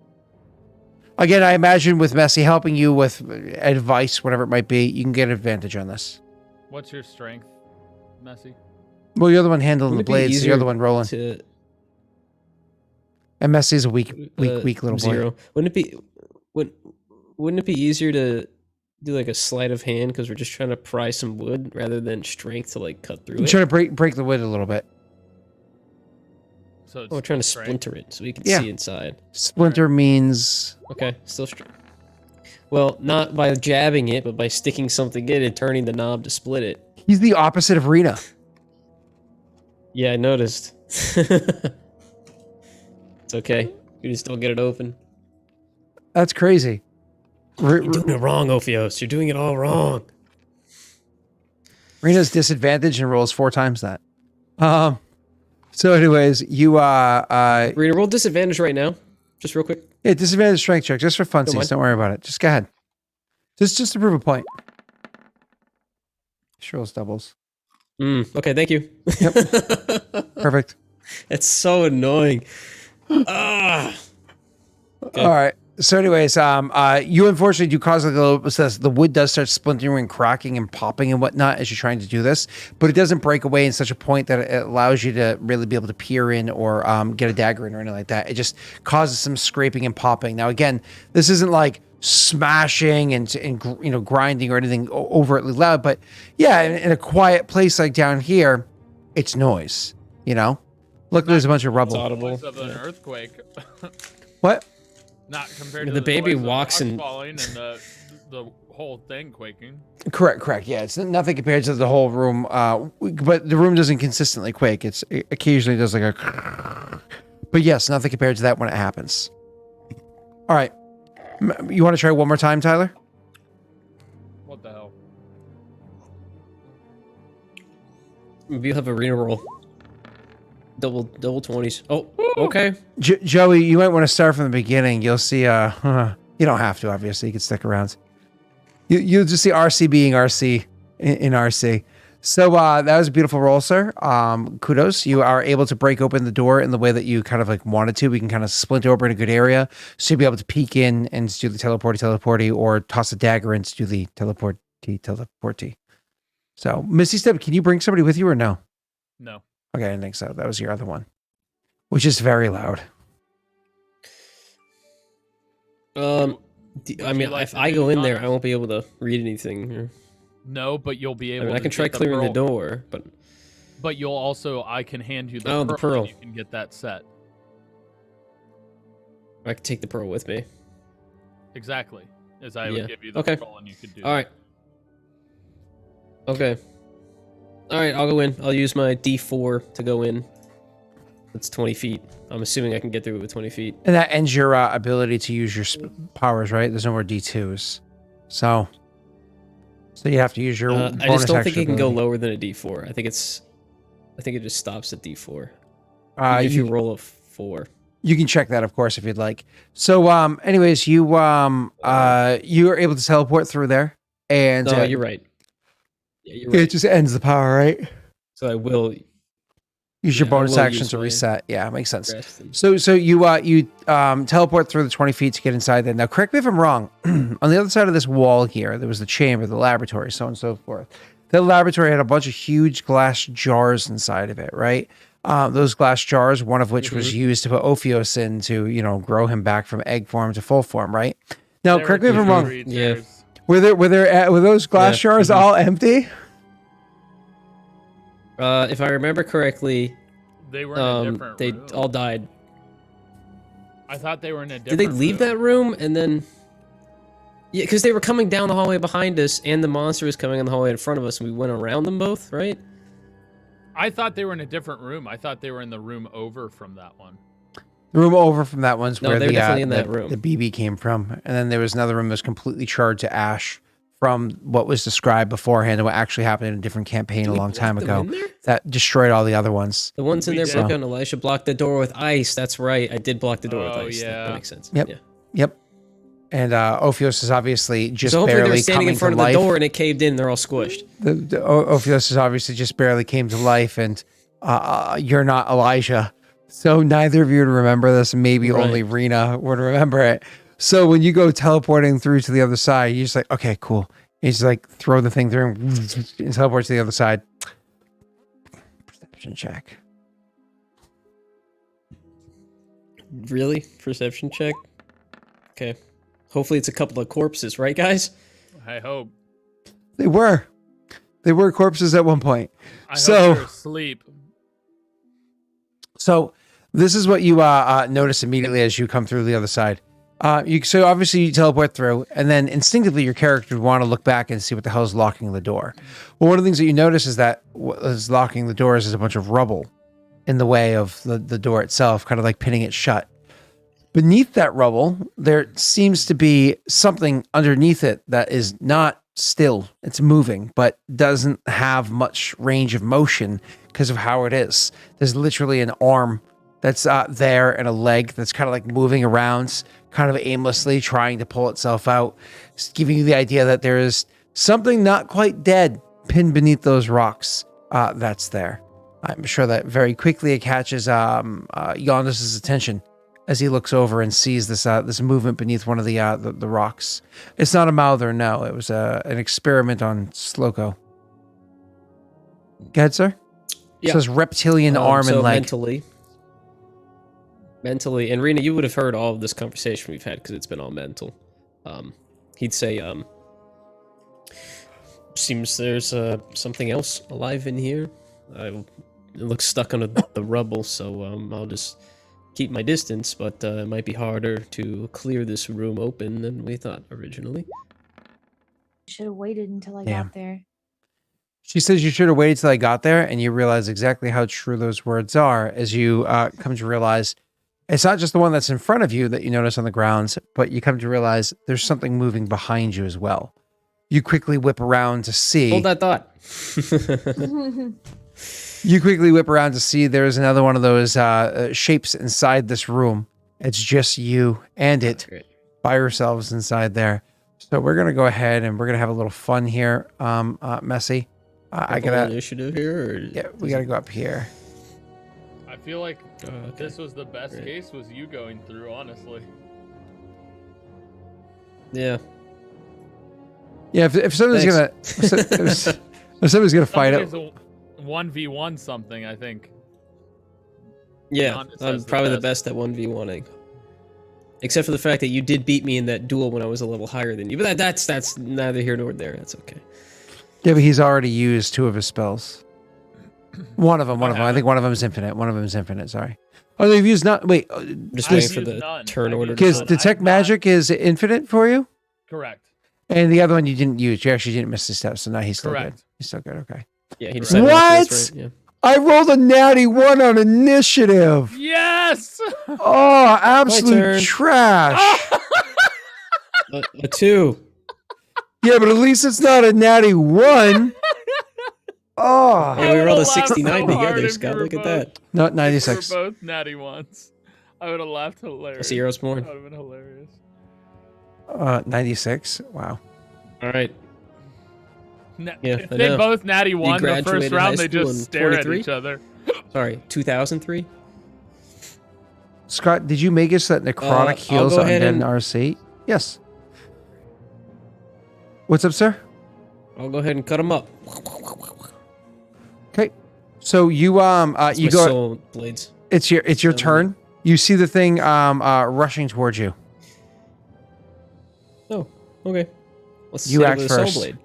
Again, I imagine with Messi helping you with advice, whatever it might be, you can get advantage on this. What's your strength, Messi? Well, you're the one handling Wouldn't the it be blades, so you're easier the one rolling. To And Messi's a weak little boy. zero. Wouldn't it be easier to do like a sleight of hand because we're just trying to pry some wood rather than strength to like cut through I'm it? trying to break the wood a little bit. So it's Oh, we're trying to strength. splinter it so we can Yeah. see inside. Splinter means Okay, still strength. Well, not by jabbing it, but by sticking something in and turning the knob to split it. he's the opposite of Rena. Yeah, I noticed. It's okay. You just don't get it open. That's crazy. You're doing it wrong, Ophios. You're doing it all wrong. Rena's disadvantage and rolls 4 times that. So anyways, you We're gonna roll disadvantage right now, just real quick. yeah, disadvantage strength check just for funsies. mind. Don't worry about it. Just go ahead. Just to prove a point. She rolls doubles. Okay, thank you. Perfect. It's so annoying. Ah. Okay. All right. So anyways, you unfortunately do cause like a little, the wood does start splintering and cracking and popping and whatnot as you're trying to do this, but it doesn't break away in such a point that it allows you to really be able to peer in or get a dagger in or anything like that. It just causes some scraping and popping. Now, again, this isn't like smashing and you know, grinding or anything overtly loud, but yeah, in a quiet place like down here, it's noise, you know? Look, there's a bunch of It's rubble. audible. Voice of an earthquake. What? Not compared The to the baby voice of walks rocks and- falling and the whole thing quaking. Correct. Yeah, it's nothing compared to the whole room. But the room doesn't consistently quake. It occasionally does like a. But yes, nothing compared to that when it happens. All right, you want to try one more time, Tyler? What the hell? Maybe you'll have a arena roll. Double 20s. Oh, okay. Joey, you might want to start from the beginning. You'll see. You don't have to, obviously. You can stick around. You'll just see RC being RC in RC. So that was a beautiful roll, sir. Kudos. You are able to break open the door in the way that you kind of like wanted to. We can kind of splinter over in a good area. So you'll be able to peek in and do the teleporty, or toss a dagger in to do the teleporty. So, Misty Step, can you bring somebody with you or no? No. Okay, I didn't think so. That was your other one, which is very loud. I mean, you like if to I do, go in there, Connor? I won't be able to read anything here. No, but you'll be I able mean, I to can try get the clearing the pearl. door, but But you'll also, I can hand you the Oh, pearl. the pearl. And you can get that set. I can take the pearl with me. Exactly. As I Yeah. would give you the Okay. pearl and you could do All right. Okay. All right, I'll go in. I'll use my D4 to go in. That's 20 feet. I'm assuming I can get through it with 20 feet. And that ends your ability to use your powers, right? There's no more D2s. So you have to use your I bonus just don't think action it can go ability. lower than a D4. I think it just stops at D4. If You you roll a 4. you can check that, of course, if you'd like. So, anyways, you are able to teleport through there, and No, you're right. Yeah, you're it right. just ends the power, right? So I will. Use your Yeah, I bonus will action use to my reset. Yeah, makes sense. rest and- So you teleport through the 20 feet to get inside there. Now, correct me if I'm wrong. On the other side of this wall here, there was the chamber, the laboratory, so on and so forth. The laboratory had a bunch of huge glass jars inside of it, right? Those glass jars, one of which was used to put Ophios in to, grow him back from egg form to full form, right? Now, correct me if I'm wrong. Yeah. Were those glass Yeah, jars all empty? If I remember correctly, They were in a different they room. all died. I thought they were in a Did different they leave that room and then? Yeah, because they were coming down the hallway behind us, and the monster was coming on the hallway in front of us, and we went around them both, right? I thought they were in a different room. I thought they were in the room over from that one. The room over from that one's No, where they're the, definitely in that room. the BB came from. And then there was another room that was completely charred to ash from what was described beforehand and what actually happened in a different campaign a Did we long time block them ago in there? that destroyed all the other ones. The ones in We there did. broke down. Elisha blocked the door with ice. That's right. I did block the door with Oh, ice. yeah. That makes sense. Yep. Yeah. Yep. And Ophios is obviously just So hopefully barely they're standing coming in front to of the life. door and it caved in. They're all squished. Ophios is obviously just barely came to life, and you're not Elijah. So neither of you would remember this. Maybe Right. only Rena would remember it. So when you go teleporting through to the other side, you're just like, okay, cool. You just like throw the thing through and teleport to the other side. Perception check. Really? Perception check? Okay. Hopefully it's a couple of corpses, right, guys? I hope. They were corpses at one point. I So- hope they're asleep. So this is what you notice immediately as you come through the other side. So obviously you teleport through, and then instinctively your character would want to look back and see what the hell is locking the door. Well, one of the things that you notice is that what is locking the doors is a bunch of rubble in the way of the door itself, kind of like pinning it shut. Beneath that rubble, there seems to be something underneath it that is not still. It's moving, but doesn't have much range of motion because of how it is. There's literally an arm that's there and a leg that's kind of like moving around, kind of aimlessly trying to pull itself out, just giving you the idea that there is something not quite dead pinned beneath those rocks that's there. I'm sure that very quickly it catches Yondas's attention as he looks over and sees this movement beneath one of the rocks. It's not a mouther, no. It was an experiment on Sloko. Go ahead, sir. Yeah. It says reptilian arm so and leg. Mentally, and Rena, you would have heard all of this conversation we've had because it's been all mental. He'd say, seems there's something else alive in here. It looks stuck under the rubble, so I'll just keep my distance, but it might be harder to clear this room open than we thought originally. Should have waited until I Yeah. got there. She says you should have waited till I got there, and you realize exactly how true those words are as you come to realize it's not just the one that's in front of you that you notice on the grounds, but you come to realize there's something moving behind you as well. You quickly whip around to see. Hold that thought. You quickly whip around to see there's another one of those shapes inside this room. It's just you and it Great. by yourselves inside there. So we're gonna go ahead and we're gonna have a little fun here, Messy. I Roll gotta, initiative here. Or yeah, we gotta go up here. I feel like okay. this was the best Great. case was you going through, honestly. Yeah. Yeah, if somebody's gonna, if somebody's gonna fight it, Somebody's a 1v1 something, I think. Yeah, Giannis I'm has the probably the best. best at 1v1ing. Except for the fact that you did beat me in that duel when I was a level higher than you. But that's neither here nor there. That's okay. yeah, but he's already used 2 of his spells. One of them. I think one of them is infinite. Sorry. Oh, they've used not. Wait, I'm just I've waiting for used the none. turn I've order. used because none. detect I've not- magic is infinite for you, Correct. and the other one you didn't use. You actually didn't miss the step, so now he's still good. Correct. He's still good. Okay. Yeah, he decided. What? That's right, yeah. I rolled a natty 1 on initiative. Yes! Oh, absolute turn. trash. A 2. Yeah, but at least it's not a natty 1. Oh, Hey, we I rolled a would've laughed 69 so hard together, if Scott. you were Look at both- that. not If 96. we were both natty ones. I would have laughed hilarious. I see yours more. That would have been hilarious. 96. Wow. All right. Na- Yeah, if I they know. both natty won the first graduated high round, they school just in stare at 43? each other. Sorry, 2003. Scott, did you make it so that necrotic I'll heals go on ahead dead and- RC? Yes. What's up, sir? I'll go ahead and cut him up. Okay. So you That's you my go. soul blades. It's your Soul turn. You see the thing rushing towards you. Oh, okay. Let's You hit it act with a first. soul blade.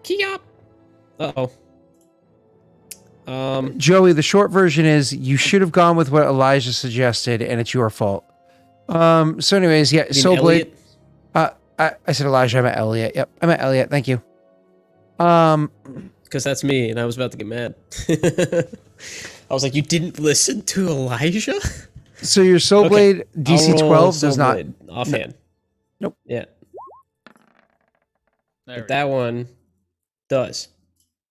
Key-up! Uh-oh. Joey, the short version is you should have gone with what Elijah suggested, and it's your fault. So anyways, yeah, you mean Soul Blade. Elliot? I said Elijah, I meant Elliot. Yep, I meant Elliot, thank you. Because that's me, and I was about to get mad. I was like, you didn't listen to Elijah? So your Soul Okay, Blade DC I'll roll 12 Soul does not. Blade offhand. Nope. Yeah, There but we that one does.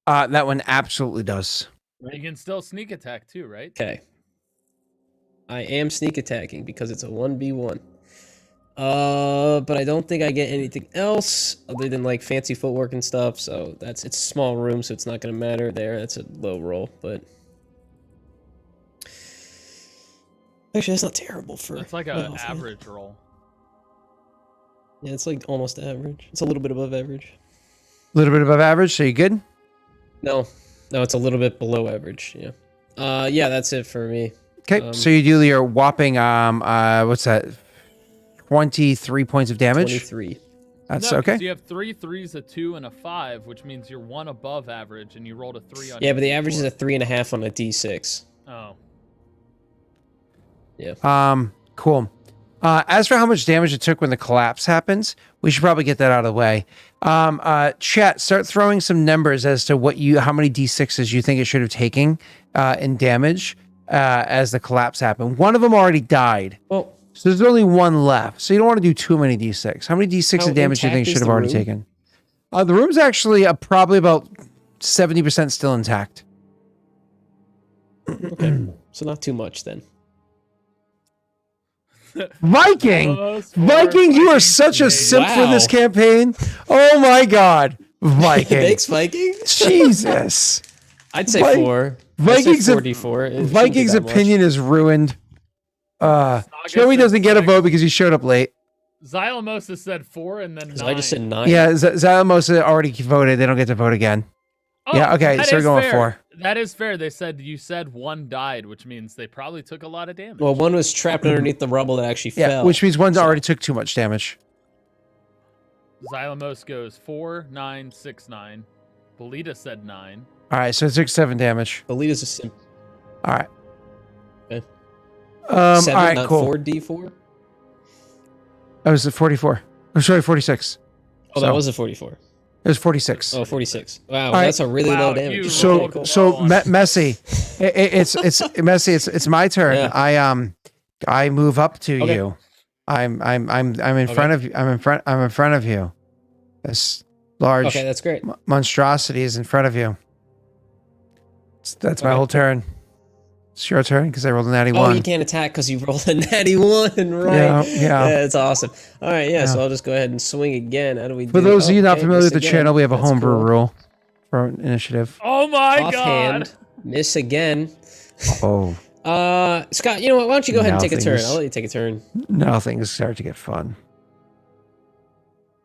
That one absolutely does. go. You can still sneak attack too, right? Okay. I am sneak attacking because it's a 1v1. But I don't think I get anything else other than like fancy footwork and stuff. So it's a small room, so it's not gonna matter there. That's a low roll, but actually that's not terrible for. It's like my an offhand. average roll. Yeah, it's like almost average. It's a little bit above average. A little bit above average, so you good? No, it's a little bit below average. Yeah. Yeah, that's it for me. Okay, so you do your whopping what's that? 23 points of damage. 23. That's No, 'cause okay. You have 3 3s, a 2, and a 5, which means you're 1 above average, and you rolled a 3 on. Yeah, your but the average is D4. a 3.5 on a D6. Oh, Yeah. Cool. As for how much damage it took when the collapse happens, we should probably get that out of the way. Chat, start throwing some numbers as to how many D6s you think it should have taken in damage as the collapse happened. One of them already died, Well, so there's only one left. So you don't want to do too many D6. How many D6 How of damage do you think intact should is have the already room? taken? The room's actually probably about 70% still intact. okay. So not too much then. Viking! Almost Viking, you are fucking such a snake. simp for this Wow. campaign. Oh my god. Viking. Thanks, Viking. Jesus. I'd say Vi- 4. Vikings' 4d4. Viking's opinion is ruined. Joey doesn't get a vote because he showed up late. Xylomosa said 4 and then 9. I just said 9. Yeah, Zalamosa already voted. They don't get to vote again. Oh, Yeah, okay, that so we're is going fair. 4. That is fair. You said 1 died, which means they probably took a lot of damage. Well, one was trapped underneath the rubble that actually Yeah, fell. which means one already took too much damage. Xylamos goes 4, 9, 6, 9. Belita said 9. All right, so it took 7 damage. Belita's a simp. All right. Okay. all 7, right, not cool. 4d4? I was at 44. I'm sorry, 46. Oh, So- that was a 44. It was 46. Oh, 46. Wow, right. that's a really Wow, low damage. you So rolled well so on me- it. messy. It's messy. It's my turn. Yeah. I move up to Okay. you. I'm in front of you. I'm in front of you. This large Okay, that's great. monstrosity is in front of you. That's my Okay. whole turn. It's your turn because I rolled a natty Oh, one. you can't attack because you rolled a natty 1, right? Yeah. That's awesome. All right, yeah, so Yeah. I'll just go ahead and swing again. How do we For do? those of you not Okay, familiar miss with the again. channel, we have a That's homebrew cool. rule for initiative. Oh my Offhand, god! miss again. Oh, Scott, you know what? Why don't you go ahead and take a turn? Nothing's- I'll let you take a turn. now things start to get fun.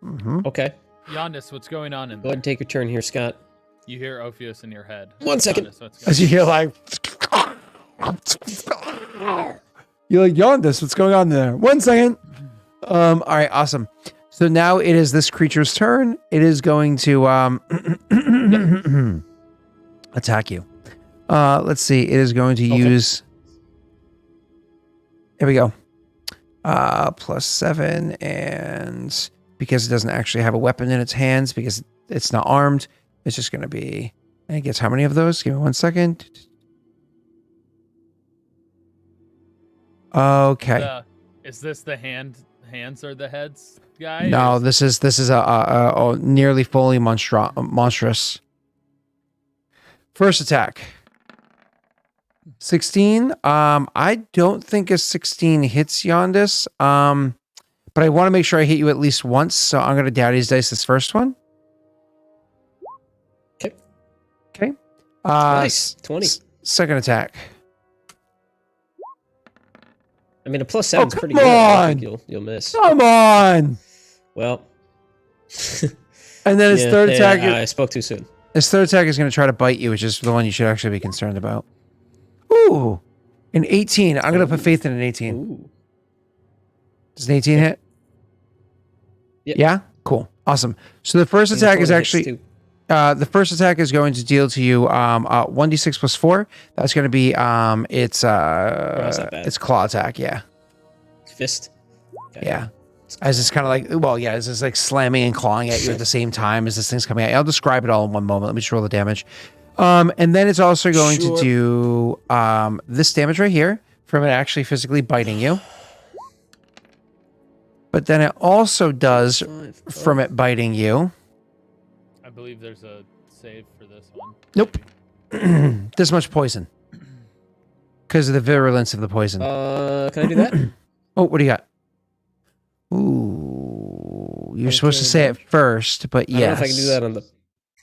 Mm-hmm. Okay, Yondis, what's going on in go there? ahead and take your turn here, Scott. You hear Ophius in your head. 1 second. Yondis, what's As going you hear like, you're like, Yondis, what's going on there? 1 second. All right, awesome. So now it is this creature's turn. It is going to attack you. Let's see. It is going to use. Here we go. +7, and because it doesn't actually have a weapon in its hands, because it's not armed, it's just going to be. And it gets how many of those? Give me 1 second. Okay. Is this the hands or the heads guy? No, Or this is a nearly fully monstrous. First attack. 16. I don't think a 16 hits Yondis. But I want to make sure I hit you at least once, so I'm gonna daddy's dice this first one. Okay. Okay. Nice. 20. Second attack. I mean, a +7 is pretty come good. I think on! you'll miss. Come on! Well. And then his third attack. I spoke too soon. His third attack is going to try to bite you, which is the one you should actually be concerned about. Ooh, an 18. I'm going to put faith in an 18. Ooh. Does an 18 hit? Yep. Yeah. Cool. Awesome. So the first attack is actually. The first attack is going to deal to you 1d6 plus 4. That's going to be its claw attack. Yeah. Fist. Okay. Yeah. As it's kind of like, well, yeah, as it's like slamming and clawing at you at the same time as this thing's coming at you. I'll describe it all in one moment. Let me just roll the damage. And then it's also going to do this damage right here from it actually physically biting you. But then it also does from it biting you. I believe there's a save for this one. Nope. This much poison. Because of the virulence of the poison. Can I do that? Oh, what do you got? Ooh, you're supposed to say it first, but yes. I don't know if I can do that on the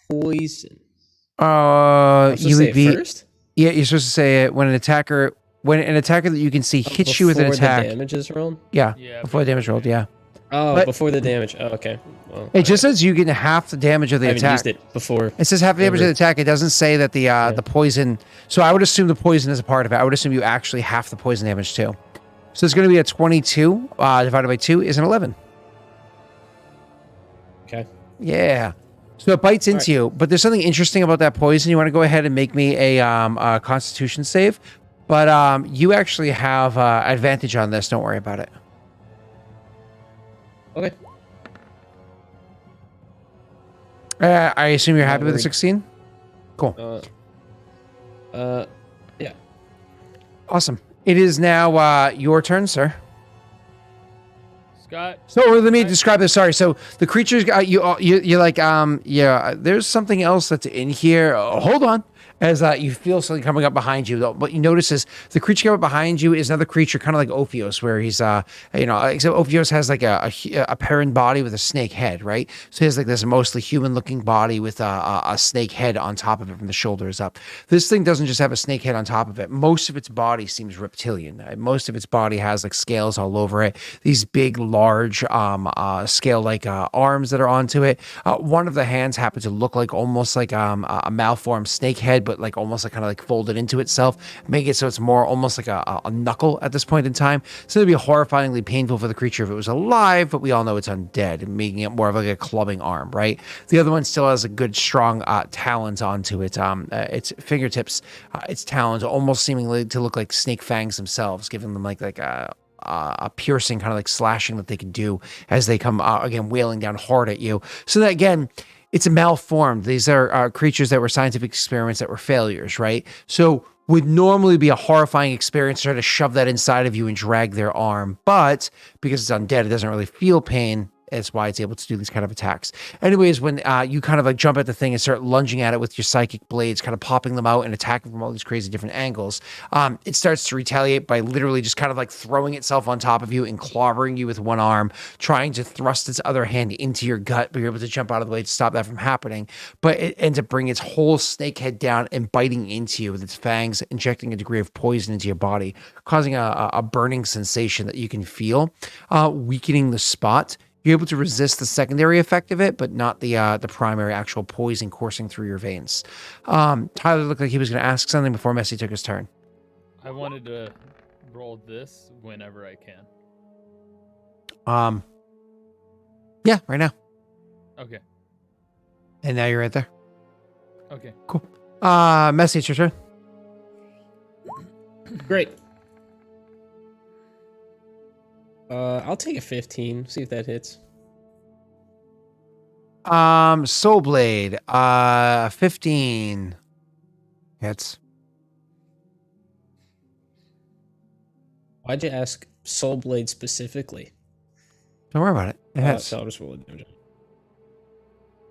poison. You would be first? Yeah, you're supposed to say it when an attacker that you can see hits you with an attack. Before the damage is rolled? Yeah, before the damage rolled, yeah. Oh, but before the damage. Oh, okay. Well, it just says you get half the damage of the I attack. haven't used it before. It says half the damage of the attack. It doesn't say that the poison. So I would assume the poison is a part of it. I would assume you actually half the poison damage too. So it's going to be a 22 divided by 2 is an 11. Okay. Yeah. So it bites into you, but there's something interesting about that poison. You want to go ahead and make me a Constitution save, but you actually have advantage on this. Don't worry about it. Okay. I assume you're happy with the 16? Cool. Yeah. Awesome. It is now your turn, sir. Scott. So let me describe this. Sorry. So the creatures, you're like, yeah, there's something else that's in here. Hold on. As you feel something coming up behind you. What you notice is the creature coming up behind you is another creature, kind of like Ophios, where he's, except Ophios has like a parent body with a snake head, right? So he has like this mostly human-looking body with a snake head on top of it from the shoulders up. This thing doesn't just have a snake head on top of it. Most of its body seems reptilian. Most of its body has like scales all over it. These big, large, scale-like arms that are onto it. One of the hands happens to look like almost like a malformed snake head, but like almost like kind of like folded into itself, make it so it's more almost like a knuckle at this point in time. So it'd be horrifyingly painful for the creature if it was alive, but we all know it's undead, making it more of like a clubbing arm, right? The other one still has a good strong talons onto it. Its fingertips, its talons almost seemingly to look like snake fangs themselves, giving them like a piercing kind of like slashing that they can do as they come again wailing down hard at you. So that again, it's a malformed. These are creatures that were scientific experiments that were failures, right? So would normally be a horrifying experience to try to shove that inside of you and drag their arm. But because it's undead, it doesn't really feel pain. That's why it's able to do these kind of attacks. Anyways, when you kind of like jump at the thing and start lunging at it with your psychic blades, kind of popping them out and attacking from all these crazy different angles, it starts to retaliate by literally just kind of like throwing itself on top of you and clobbering you with one arm, trying to thrust its other hand into your gut, but you're able to jump out of the way to stop that from happening. But it ends up bringing its whole snake head down and biting into you with its fangs, injecting a degree of poison into your body, causing a burning sensation that you can feel, weakening the spot. You're able to resist the secondary effect of it, but not the primary actual poison coursing through your veins. Tyler looked like he was going to ask something before Messi took his turn. I wanted to roll this whenever I can. Yeah, right now. Okay. And now you're right there. Okay. Cool. Messi, it's your turn. Great. I'll take a 15. See if that hits. Soul Blade. 15 hits. Why'd you ask Soul Blade specifically? Don't worry about it. It hits. So I'll just roll it.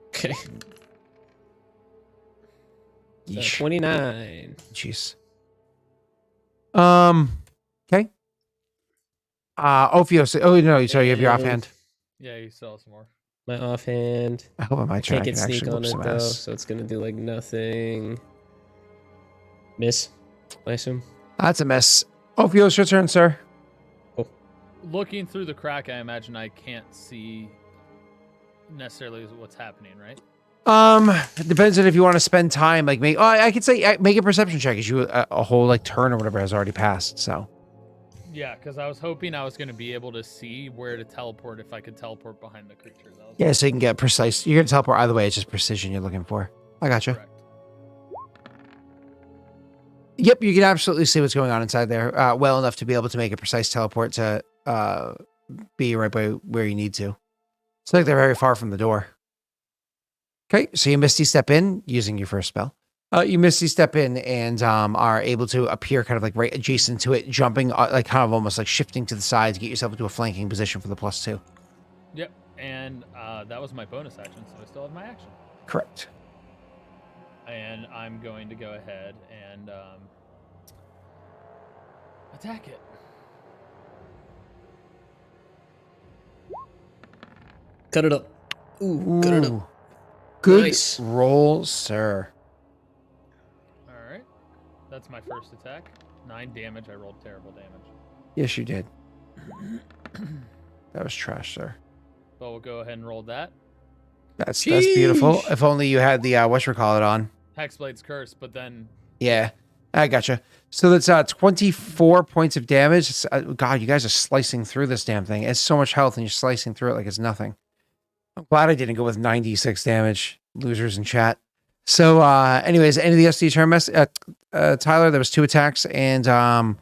Okay. So 29. Jeez. Okay. Ophios. Oh no, sorry, you have your offhand. Yeah, you still have some more. My offhand. I hope on my turn Can't I get can sneak actually on whoop it some though, ass. so it's gonna do like nothing. Miss, I assume. That's a miss. Ophios, your turn, sir. Looking through the crack, I imagine I can't see necessarily what's happening, right? It depends on if you want to spend time, like I could say make a perception check as you a whole like turn or whatever has already passed. So Yeah, because I was hoping I was going to be able to see where to teleport if I could teleport behind the creature. That was yeah, so you can get precise. You're gonna teleport either way. It's just precision you're looking for. I gotcha. correct. Yep, you can absolutely see what's going on inside there well enough to be able to make a precise teleport to be right by where you need to. It's like they're very far from the door. Okay, so you Misty step in using your first spell. You Misty step in and are able to appear kind of like right adjacent to it, jumping like kind of almost like shifting to the side to get yourself into a flanking position for the +2. Yep, and that was my bonus action, so I still have my action. Correct. And I'm going to go ahead and attack it. Cut it up. Ooh, cut it up. Ooh. Good Nice. roll, sir. All right, that's my first attack. 9 damage. I rolled terrible damage. Yes, you did. That was trash, sir. But we'll go ahead and roll that. That's beautiful. Sheesh. If only you had the whatchamacallit on. Hexblade's curse, but then Yeah, I gotcha. So that's 24 points of damage. It's, God, you guys are slicing through this damn thing. It's so much health, and you're slicing through it like it's nothing. I'm glad I didn't go with 96 damage, losers in chat. So, anyways, end of the SD turn, Tyler. There was 2 attacks and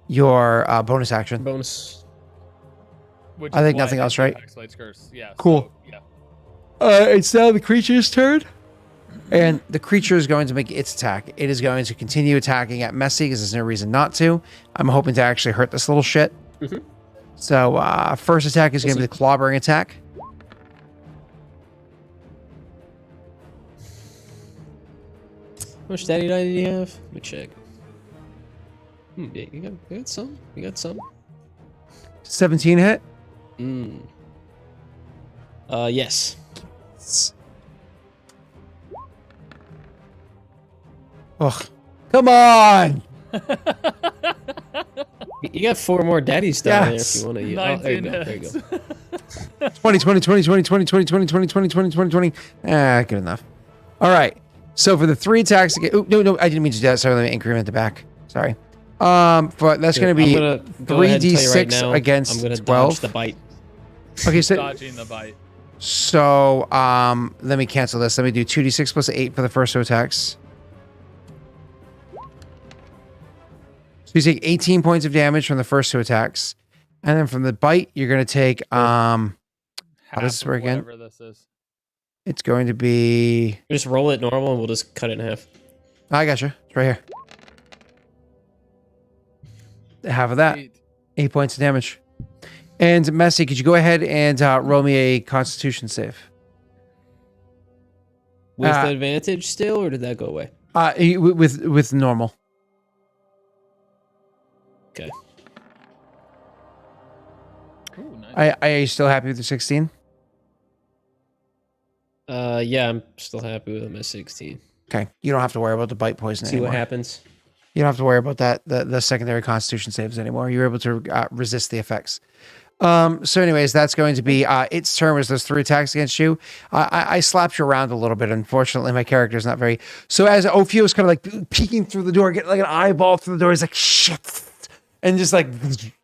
your bonus action. Bonus. which I is think why nothing did else, the right? Hexblade's curse. Yeah. Cool. So, yeah. It's now the creature's turn. And the creature is going to make its attack. It is going to continue attacking at Messy because there's no reason not to. I'm hoping to actually hurt this little shit. Mhm. So, first attack is going to be the clobbering attack. How much daddy die did you have? Let me check. Yeah, you got some? You got some? 17 hit. Yes. Ugh. Come on. You got 4 more daddies down Yes. there if you want to use. 19 Oh, there you go. There you hits. go. 20, 20, 20, 20, 20, 20, 20, 20, 20, 20, 20, 20. Good enough. All right. So for the 3 attacks again. Oh, no, I didn't mean to do that. Sorry, let me increment the back. Sorry. For that's going to be I'm gonna go ahead and tell you 3d6 right now, against I'm gonna 12. dodge the bite. Okay, so Dodging the bite. let me cancel this. Let me do 2d6 plus 8 for the first 2 attacks. So you take 18 points of damage from the first 2 attacks. And then from the bite, you're going to take how does this Half work of again? whatever this is. It's going to be Just roll it normal and we'll just cut it in half. I gotcha. It's right here. Half of that. 8 points of damage. And Messy, could you go ahead and roll me a Constitution save? With advantage still, or did that go away? With normal. Okay. Ooh, nice. Are you still happy with the 16? Yeah, I'm still happy with him at 16. Okay. You don't have to worry about the bite poison See anymore. what happens. You don't have to worry about that the secondary Constitution saves anymore. You're able to resist the effects. So anyways, that's going to be its turn was those 3 attacks against you. I slapped you around a little bit. Unfortunately, my character is not very. So as Ophio is kind of like peeking through the door, getting like an eyeball through the door, he's like, shit. And just like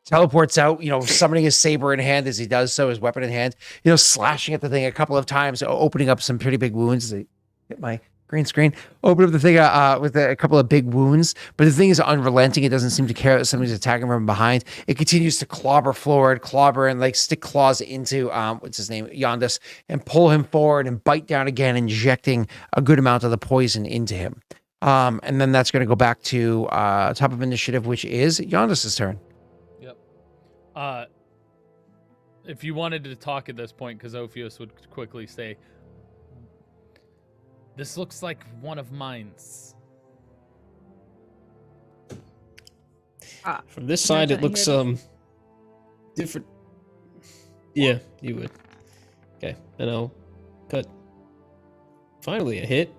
teleports out, summoning his saber in hand as he does so, his weapon in hand, slashing at the thing a couple of times, opening up some pretty big wounds. As I hit my green screen, open up the thing with a couple of big wounds, but the thing is unrelenting. It doesn't seem to care that somebody's attacking from behind. It continues to clobber forward, and like stick claws into what's his name, Yondis, and pull him forward and bite down again, injecting a good amount of the poison into him. And then that's going to go back to top of initiative, which is Yondis' turn. Yep. If you wanted to talk at this point, because Ophios would quickly say, "This looks like one of mine's." From this side, it not looks here. different. Yeah, you would. Okay, and I'll cut. Finally, a hit.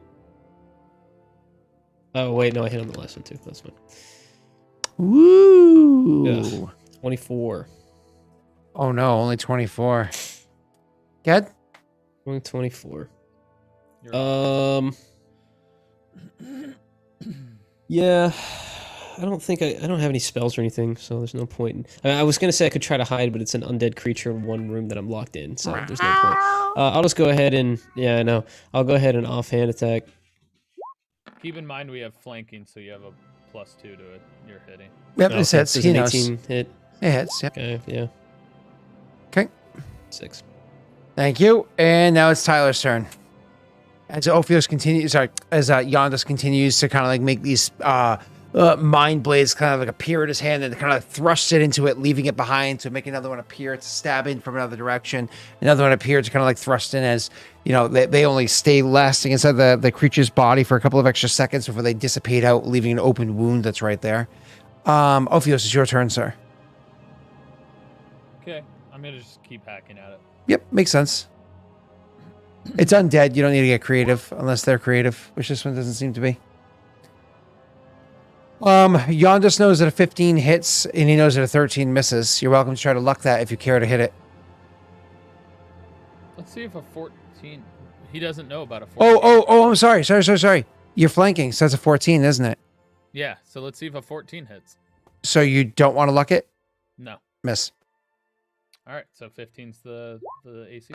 Oh wait, no, I hit on the last one too. That's fine. Woo! Ugh, 24. Oh no, only 24. Good. Only 24. You're up. Yeah. I don't think I don't have any spells or anything, so there's no point. I was gonna say I could try to hide, but it's an undead creature in one room that I'm locked in, so there's no point. I'll just go ahead and I'll go ahead and offhand attack. Keep in mind we have flanking, so you have a +2 to it. You're hitting. Yep, Oh, this okay. hits. Does He an knows. 18 hit? It hits. Yep. Okay, yeah. Okay. 6. Thank you. And now it's Tyler's turn. As Ophios continues, as Yondas continues to kind of like make these mind blades kind of like appear in his hand and kind of thrust it into it, leaving it behind to make another one appear to stab in from another direction. Another one appear to kind of like thrust in as, you know, they only stay lasting inside the creature's body for a couple of extra seconds before they dissipate out, leaving an open wound that's right there. Ophios, it's your turn, sir. Okay, I'm gonna just keep hacking at it. Yep, makes sense. It's undead. You don't need to get creative unless they're creative, which this one doesn't seem to be. Yondas knows that a 15 hits and he knows that a 13 misses. You're welcome to try to luck that if you care to hit it. Let's see if a 14. He doesn't know about a 14. Oh, I'm sorry. Sorry. You're flanking, so that's a 14, isn't it? Yeah, so let's see if a 14 hits. So you don't want to luck it? No. Miss. All right, so 15's the AC.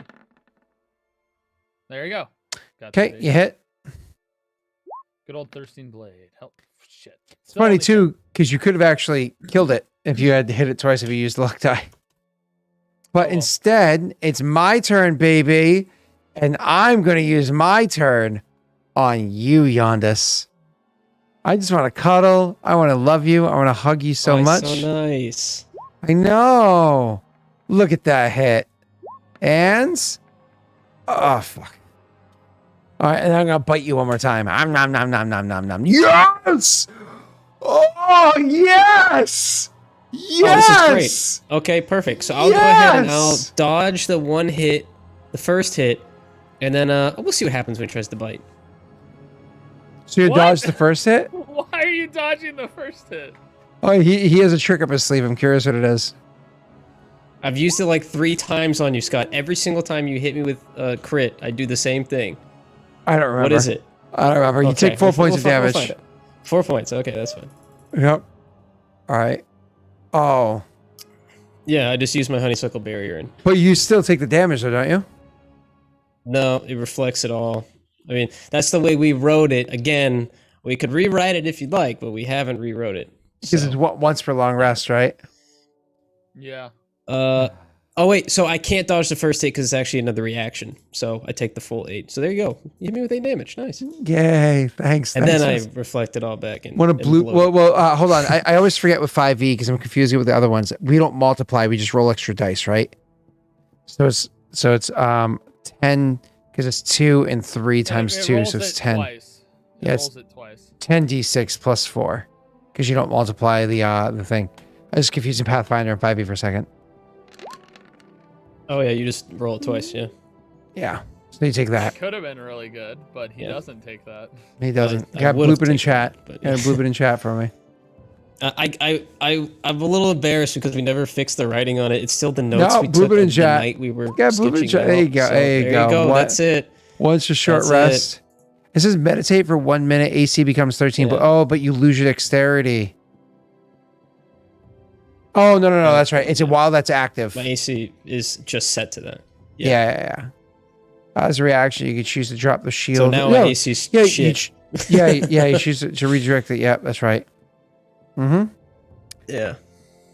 There you go. Got the Okay, AC. you hit. Good old Thirsting Blade. Help. Shit. It's funny too, because you could have actually killed it if you had to hit it twice if you used the luck die. But instead, it's my turn, baby. And I'm going to use my turn on you, Yondas. I just want to cuddle. I want to love you. I want to hug you so much. So nice. I know. Look at that hit. And... oh, fuck. All right, and I'm going to bite you one more time. Nom. Yes! Oh, yes! Yes! Oh, this is great. Okay, perfect. So I'll go ahead and I'll dodge the one hit, the first hit, and then we'll see what happens when he tries to bite. So you What? dodged the first hit? Why are you dodging the first hit? Oh, he has a trick up his sleeve. I'm curious what it is. I've used it like 3 times on you, Scott. Every single time you hit me with a crit, I do the same thing. I don't remember. What is it? I don't remember. You Okay, take 4 points of we'll damage. find it. 4 points. Okay, that's fine. Yep. All right. Oh. Yeah, I just used my honeysuckle barrier and But you still take the damage though, don't you? no, it reflects it all. I mean, that's the way we wrote it. Again, we could rewrite it if you'd like, but we haven't rewrote it. Because So, it's once per long rest, right? Yeah. oh wait, so I can't dodge the first hit because it's actually another reaction. So I take the full 8. So there you go. You hit me with 8 damage. Nice. Yay. Thanks. And thanks, then I thanks. reflect it all back. And, Want a and blue? blow it. Well, hold on. I always forget with 5e because I'm confusing with the other ones. We don't multiply. We just roll extra dice, right? So it's 10 because it's 2 and 3 times It 2, rolls so it's it 10. Twice. It Yeah, it's- rolls it twice. 10d6 plus 4 because you don't multiply the thing. I was confusing Pathfinder and 5e for a second. Oh yeah, you just roll it twice. Yeah. Yeah. So you take that. Could have been really good, but he Yeah. doesn't take that. He doesn't. I Got would've bloop it in taken chat. it, but- Got bloop it in chat for me. I'm a little embarrassed because we never fixed the writing on it. It's still the notes No, we bloop took it in on the chat. night we were Yeah, bloop it in sketching chat. it There you out. go. So There you go. What- That's it. Once a short That's rest. It says meditate for 1 minute. AC becomes 13. Yeah. But you lose your dexterity. Oh no! That's right. It's while that's active. My AC is just set to that. Yeah. As a reaction, you can choose to drop the shield. So now my AC's yeah, shit. You choose to redirect it. Yep, that's right. Mm-hmm. Yeah.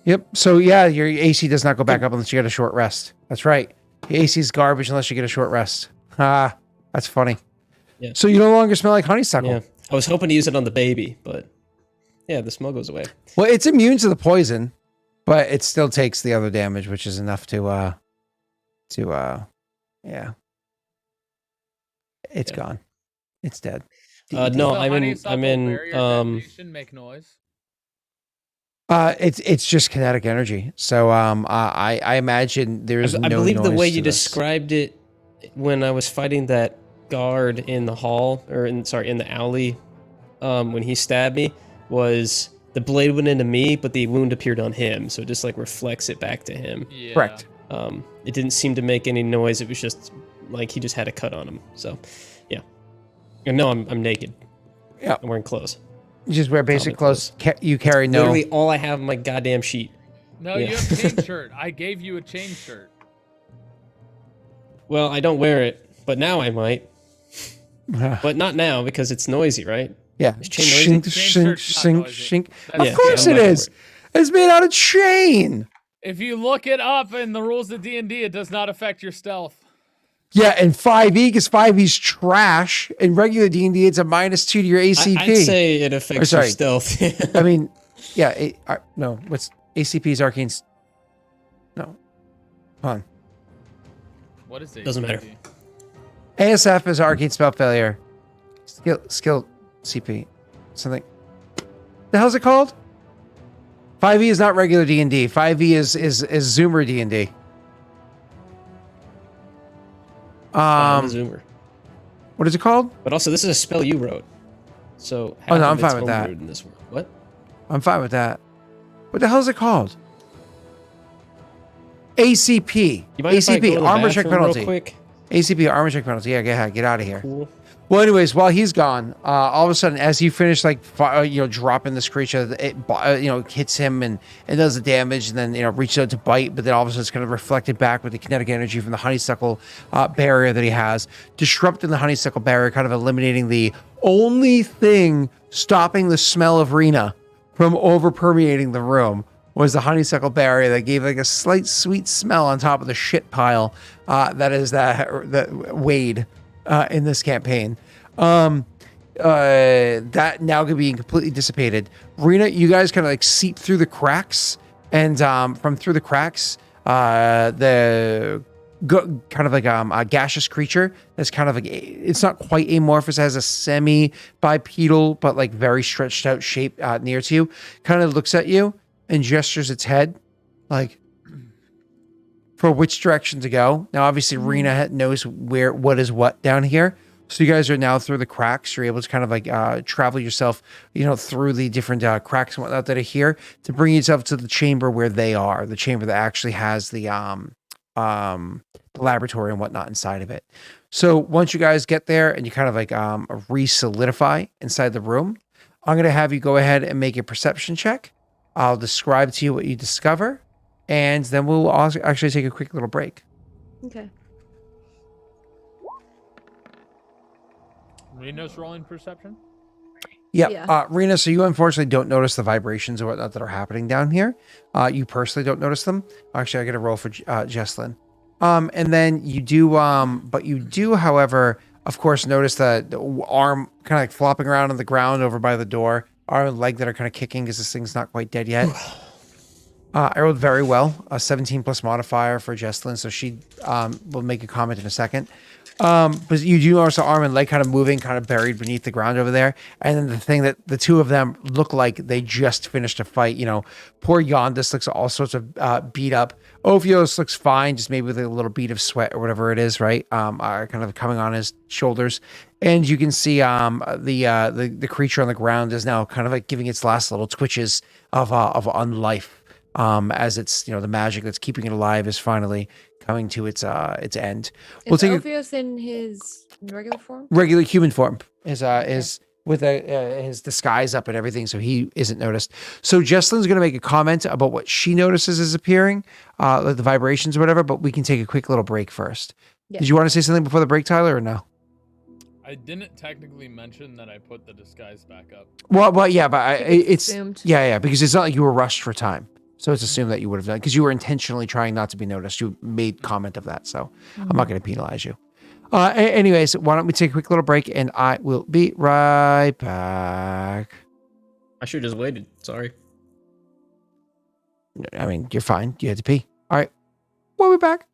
Yep. So yeah, your AC does not go back up unless you get a short rest. That's right. Your AC is garbage unless you get a short rest. Ah, that's funny. Yeah. So you no longer smell like honeysuckle. Yeah. I was hoping to use it on the baby, but yeah, the smell goes away. Well, it's immune to the poison, but it still takes the other damage, which is enough to yeah. It's Yeah. gone. It's dead. No, Does the I'm in. honeysuckle barrier detonation make noise? It's just kinetic energy. So I imagine there's I no believe the noise way to you this. described it when I was fighting that guard in the hall, or in the alley, when he stabbed me was the blade went into me, but the wound appeared on him, so it just like reflects it back to him. Yeah. Correct. It didn't seem to make any noise. It was just like he just had a cut on him. So, yeah. And no, I'm naked. Yeah. I'm wearing clothes. You just wear basic Common clothes. You carry no. Literally all I have on my goddamn sheet. No, Yeah. you have chain shirt. I gave you a chain shirt. Well, I don't wear it, but now I might. But not now because it's noisy, right? Yeah. Is chain noisy? Shink, Chain shink, shirt's not shink, noisy. shink. That's- Of course I'm it not gonna is. wear It's made out of chain. If you look it up in the rules of D&D, it does not affect your stealth. Yeah, and 5e, because 5e's trash. In regular D&D, it's a -2 to your ACP. I'd say it affects your sorry. stealth. I mean, yeah, no, what's ACP's arcane? No. Hold on. What is it? Doesn't matter. ASF is arcane spell failure. Skill CP. Something. The hell's it called? 5e is not regular D&D. 5e is Zoomer D&D. I'm a zoomer. What is it called? But also, this is a spell you wrote. So, Oh, no, half I'm of it's fine with that. homebrewed in this world. What? I'm fine with that. What the hell is it called? ACP. You mind if I go to ACP, the armor check bathroom real penalty. quick? ACP, armor check penalty. Yeah, get out of here. Cool. Well, anyways, while he's gone, all of a sudden, as you finish, like, dropping this creature, it, hits him and does the damage, and then, reaches out to bite, but then all of a sudden it's kind of reflected back with the kinetic energy from the honeysuckle barrier that he has, disrupting the honeysuckle barrier, kind of eliminating the only thing stopping the smell of Rena from over permeating the room was the honeysuckle barrier that gave like a slight sweet smell on top of the shit pile that Wade in this campaign. That now could be completely dissipated. Rena, you guys kind of like seep through the cracks, and from through the cracks, kind of like a gaseous creature that's kind of like, it's not quite amorphous, it has a semi bipedal but like very stretched out shape near to you, kind of looks at you and gestures its head like for which direction to go. Now obviously Rena knows what is what down here, so you guys are now through the cracks. You're able to kind of like travel yourself through the different cracks and whatnot that are here to bring yourself to the chamber where they are, the chamber that actually has the laboratory and whatnot inside of it. So once you guys get there and you kind of like re-solidify inside the room, I'm going to have you go ahead and make a perception check. I'll describe to you what you discover, and then we'll also actually take a quick little break. Okay. Reno's rolling perception? Yep. Yeah. Rena, so you unfortunately don't notice the vibrations or whatnot that are happening down here. You personally don't notice them. Actually, I get a roll for Jesslyn. And then you do, but you do, however, of course, notice the arm kind of like flopping around on the ground over by the door. Arm and leg that are kind of kicking because this thing's not quite dead yet. I rolled very well, a 17 plus modifier for Jesslyn, so she will make a comment in a second. But you do notice the arm and leg kind of moving, kind of buried beneath the ground over there. And then the thing that the two of them look like they just finished a fight. Poor Yondis looks all sorts of beat up. Ophios looks fine, just maybe with a little bead of sweat or whatever it is, right? Kind of coming on his shoulders. And you can see the creature on the ground is now kind of like giving its last little twitches of unlife. As it's the magic that's keeping it alive is finally coming to its end. We'll Is take Ophios in his regular form? regular human form is with his disguise up and everything, so he isn't noticed. So Jesslyn's going to make a comment about what she notices is appearing, like the vibrations or whatever. But we can take a quick little break first. Yeah. Did you want to say something before the break, Tyler, or no? I didn't technically mention that I put the disguise back up. Well, yeah, but it's assumed. yeah, because it's not like you were rushed for time. So it's assumed that you would have done it because you were intentionally trying not to be noticed. You made comment of that, so I'm not going to penalize you. Anyways, why don't we take a quick little break and I will be right back. I should have just waited. Sorry. I mean, you're fine. You had to pee. All right. We'll be back.